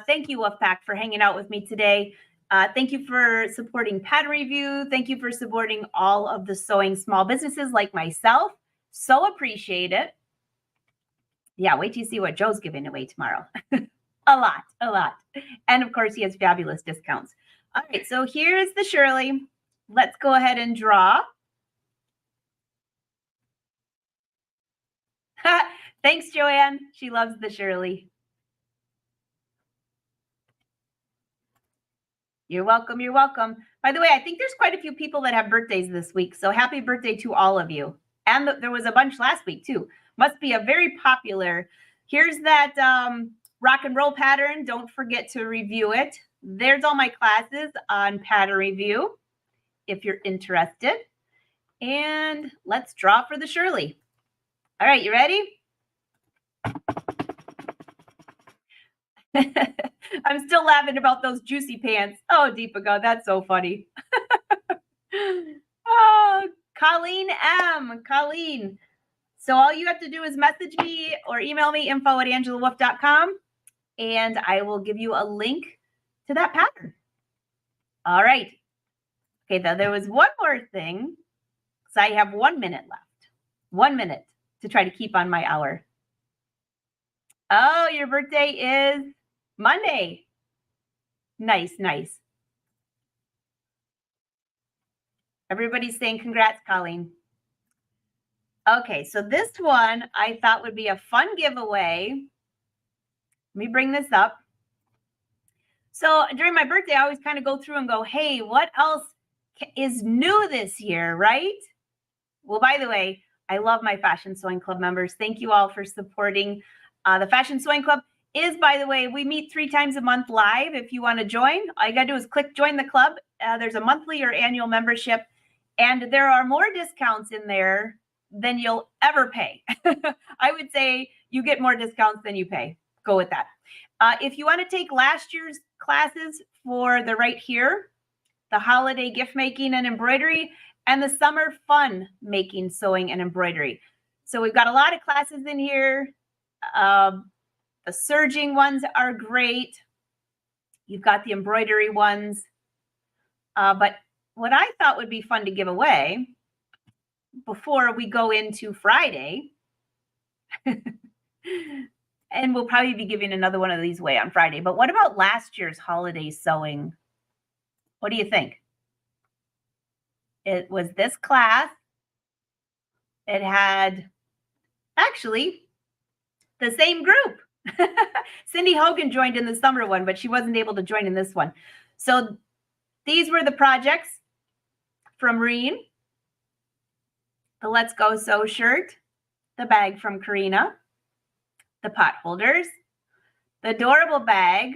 thank you, Wolfpack, for hanging out with me today. Thank you for supporting Patternreview. Thank you for supporting all of the sewing small businesses like myself. So appreciate it. Yeah, wait till you see what Joe's giving away tomorrow. A lot. And of course, he has fabulous discounts. All right, so here's the Shirley. Let's go ahead and draw. Thanks, Joanne. She loves the Shirley. You're welcome. You're welcome. By the way, I think there's quite a few people that have birthdays this week. So happy birthday to all of you. And there was a bunch last week too. Must be a very popular. Here's that rock and roll pattern. Don't forget to review it. There's all my classes on Patternreview if you're interested. And let's draw for the Shirley. All right, you ready? I'm still laughing about those juicy pants. Oh, Deepika, that's so funny. Oh, Colleen M. Colleen. So all you have to do is message me or email me, info@angelawolf.com, and I will give you a link to that pattern. All right. Okay, now there was one more thing. So I have 1 minute left. 1 minute to try to keep on my hour. Oh, your birthday is Monday. Nice. Everybody's saying congrats, Colleen. Okay, so this one I thought would be a fun giveaway. Let me bring this up. So during my birthday, I always kind of go through and go, hey, what else is new this year, right? Well, by the way, I love my Fashion Sewing Club members. Thank you all for supporting. The Fashion Sewing Club is, by the way, we meet 3 times a month live. If you want to join, all you got to do is click join the club. There's a monthly or annual membership, and there are more discounts in there than you'll ever pay. I would say you get more discounts than you pay. Go with that. If you want to take last year's classes for the right here, the holiday gift making and embroidery, and the summer fun making sewing and embroidery. So we've got a lot of classes in here. The serging ones are great. You've got the embroidery ones. But what I thought would be fun to give away before we go into Friday, and we'll probably be giving another one of these away on Friday, but what about last year's holiday sewing? What do you think? It was this class. It had actually the same group. Cindy Hogan joined in the summer one, but she wasn't able to join in this one. So these were the projects from Reen, the Let's Go Sew shirt, the bag from Karina, the pot holders, the adorable bag,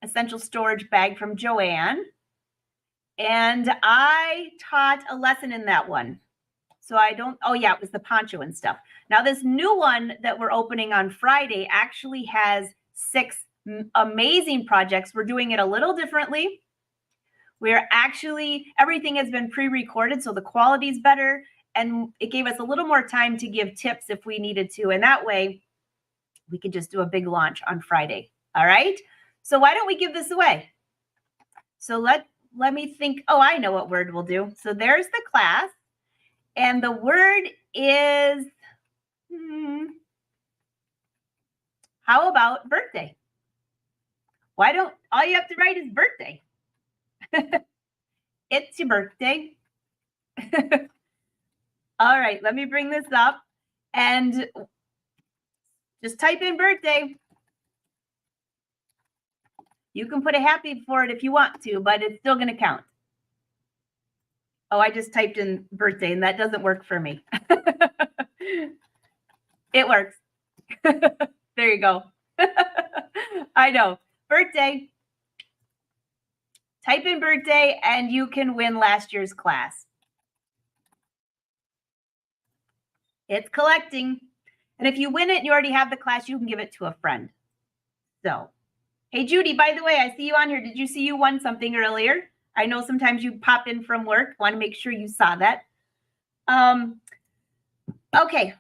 essential storage bag from Joanne. And I taught a lesson in that one. So it was the poncho and stuff. Now this new one that we're opening on Friday actually has 6 amazing projects. We're doing it a little differently. Everything has been pre-recorded, so the quality's better. And it gave us a little more time to give tips if we needed to. And that way we could just do a big launch on Friday. All right. So why don't we give this away? So let me think. Oh, I know what word we'll do. So there's the class. And the word is, how about birthday? All you have to write is birthday. It's your birthday. All right, let me bring this up and just type in birthday. You can put a happy before it if you want to, but it's still going to count. Oh, I just typed in birthday and that doesn't work for me. It works. There you go. I know. Birthday. Type in birthday and you can win last year's class. It's collecting. And if you win it and you already have the class, you can give it to a friend. So, hey, Judy, by the way, I see you on here. Did you see you won something earlier? I know sometimes you pop in from work. Want to make sure you saw that. Okay.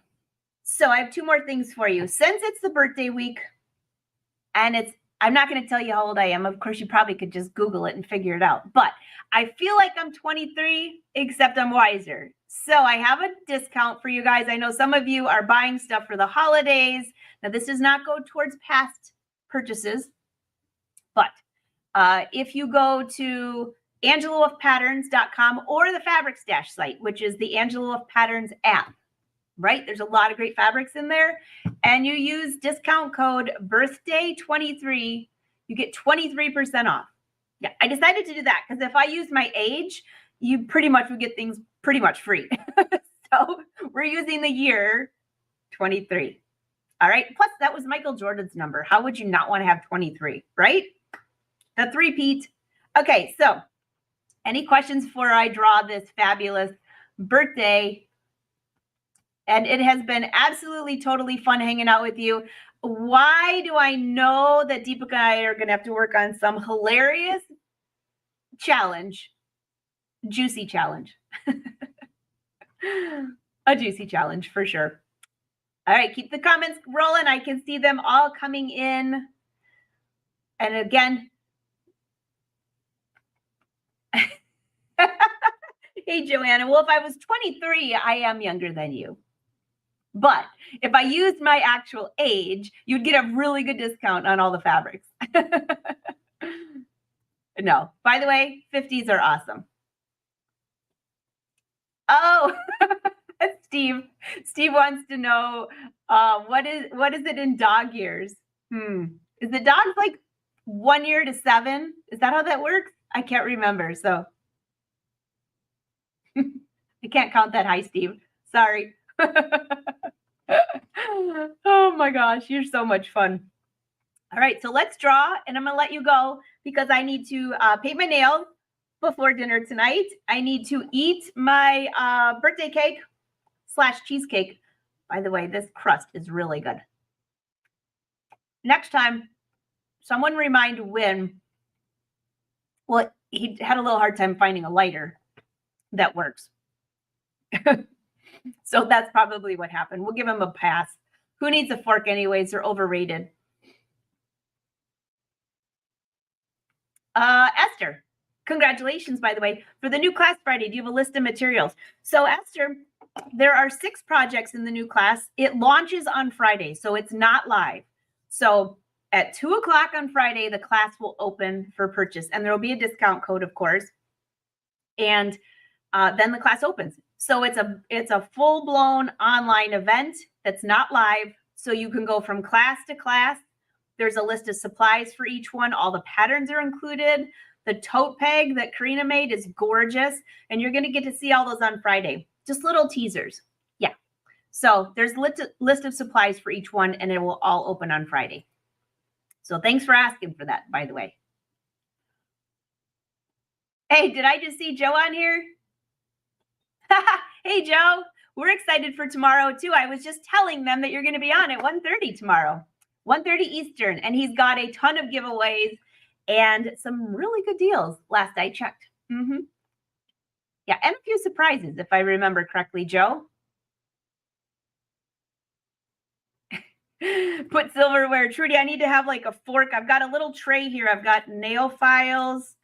So I have two more things for you. Since it's the birthday week and I'm not going to tell you how old I am. Of course, you probably could just Google it and figure it out. But I feel like I'm 23, except I'm wiser. So I have a discount for you guys. I know some of you are buying stuff for the holidays. Now, this does not go towards past purchases. But if you go to AngelaWolfPatterns.com or the Fabric Stash site, which is the Angela Wolf Patterns app, right? There's a lot of great fabrics in there. And you use discount code birthday23, you get 23% off. Yeah, I decided to do that because if I used my age, you pretty much would get things pretty much free. So we're using the year 23. All right. Plus, that was Michael Jordan's number. How would you not want to have 23, right? The three-peat. Okay, so any questions before I draw this fabulous birthday? And it has been absolutely totally fun hanging out with you. Why do I know that Deepika and I are going to have to work on some hilarious challenge? Juicy challenge. A juicy challenge for sure. All right, keep the comments rolling. I can see them all coming in. And again, hey, Joanna. Well, if I was 23, I am younger than you. But if I used my actual age, you'd get a really good discount on all the fabrics. No, by the way, 50s are awesome. Oh, Steve wants to know what is it in dog years? Is the dogs like 1 year to 7? Is that how that works? I can't remember. So I can't count that high, Steve. Sorry. Oh my gosh, you're so much fun. All right, so let's draw, and I'm gonna let you go because I need to paint my nails before dinner tonight. I need to eat my birthday cake / cheesecake. By the way, this crust is really good. Next time, someone remind Win. Well, he had a little hard time finding a lighter that works. So that's probably what happened. We'll give him a pass. Who needs a fork anyways? They're overrated. Esther, congratulations, by the way, for the new class Friday. Do you have a list of materials? So Esther, there are 6 projects in the new class. It launches on Friday, so it's not live. So at 2 o'clock on Friday, the class will open for purchase, and there will be a discount code, of course. And then the class opens. So it's a full-blown online event that's not live. So you can go from class to class. There's a list of supplies for each one. All the patterns are included. The tote peg that Karina made is gorgeous. And you're going to get to see all those on Friday. Just little teasers. Yeah. So there's a list of supplies for each one, and it will all open on Friday. So thanks for asking for that, by the way. Hey, did I just see Joe on here? Hey, Joe. We're excited for tomorrow, too. I was just telling them that you're going to be on at 1:30 tomorrow. 1:30 Eastern, and he's got a ton of giveaways and some really good deals last I checked. Yeah, and a few surprises, if I remember correctly, Joe. Put silverware. Trudy, I need to have like a fork. I've got a little tray here. I've got nail files,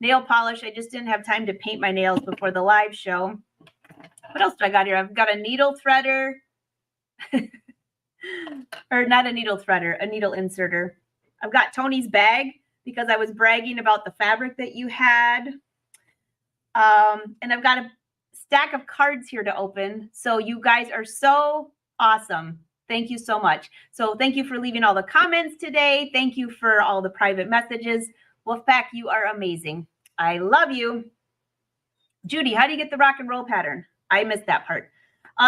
nail polish. I just didn't have time to paint my nails before the live show. What else do I got here? I've got a needle threader. Or not a needle threader, a needle inserter. I've got Tony's bag because I was bragging about the fabric that you had. And I've got a stack of cards here to open. So you guys are so awesome. Thank you so much. So thank you for leaving all the comments today. Thank you for all the private messages. Wolfpack, you are amazing. I love you. Judy, how do you get the rock and roll pattern? I missed that part.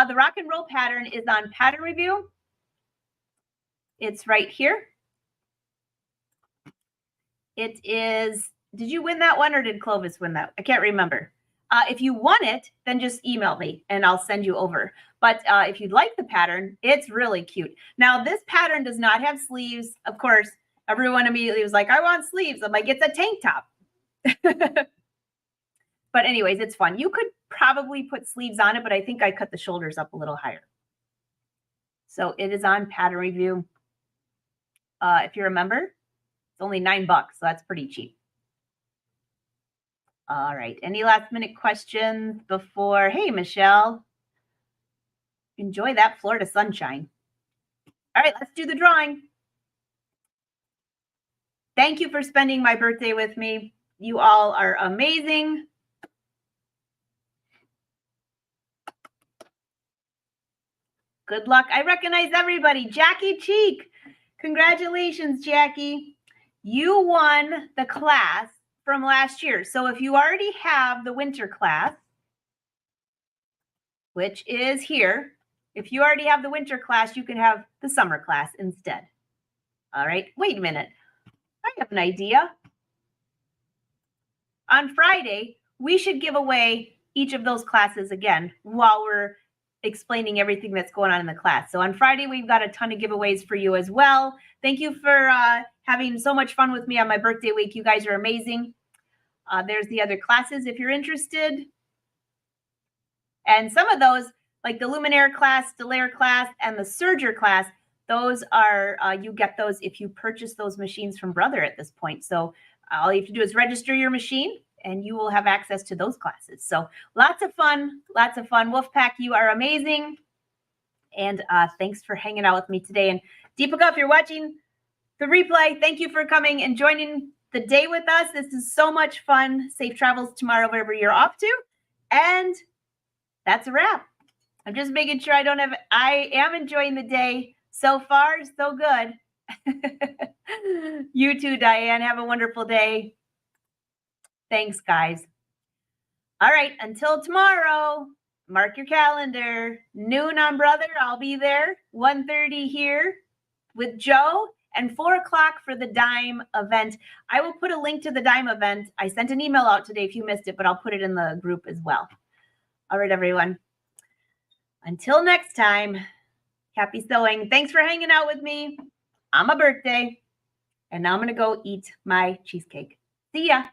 The rock and roll pattern is on Patternreview. It's right here. It is, did you win that one or did Clovis win that? I can't remember. If you won it, then just email me and I'll send you over. But if you'd like the pattern, it's really cute. Now, this pattern does not have sleeves. Of course, everyone immediately was like, I want sleeves. I'm like, it's a tank top. But anyways, it's fun. You could probably put sleeves on it, but I think I cut the shoulders up a little higher. So it is on Patternreview. If you remember, it's only $9, so that's pretty cheap. All right. Any last minute questions before? Hey, Michelle. Enjoy that Florida sunshine. All right, let's do the drawing. Thank you for spending my birthday with me. You all are amazing. Good luck. I recognize everybody. Jackie Cheek. Congratulations, Jackie. You won the class from last year. So if you already have the winter class, which is here, if you already have the winter class, you can have the summer class instead. All right. Wait a minute. I have an idea. On Friday, we should give away each of those classes again while we're explaining everything that's going on in the class. So on Friday, we've got a ton of giveaways for you as well. Thank you for having so much fun with me on my birthday week. You guys are amazing. There's the other classes if you're interested. And some of those, like the Luminaire class, Stellaire class, and the Serger class, those are, you get those if you purchase those machines from Brother at this point. So all you have to do is register your machine and you will have access to those classes. So lots of fun, lots of fun. Wolfpack, you are amazing. And thanks for hanging out with me today. And Deepika, if you're watching the replay, thank you for coming and joining the day with us. This is so much fun. Safe travels tomorrow, wherever you're off to. And that's a wrap. I'm just making sure I am enjoying the day. So far, so good. You too, Diane. Have a wonderful day. Thanks, guys. All right, until tomorrow, mark your calendar. Noon on Brother, I'll be there. 1:30 here with Joe, and 4 o'clock for the Dime event. I will put a link to the Dime event. I sent an email out today if you missed it, but I'll put it in the group as well. All right, everyone. Until next time, happy sewing. Thanks for hanging out with me on my birthday. And now I'm going to go eat my cheesecake. See ya.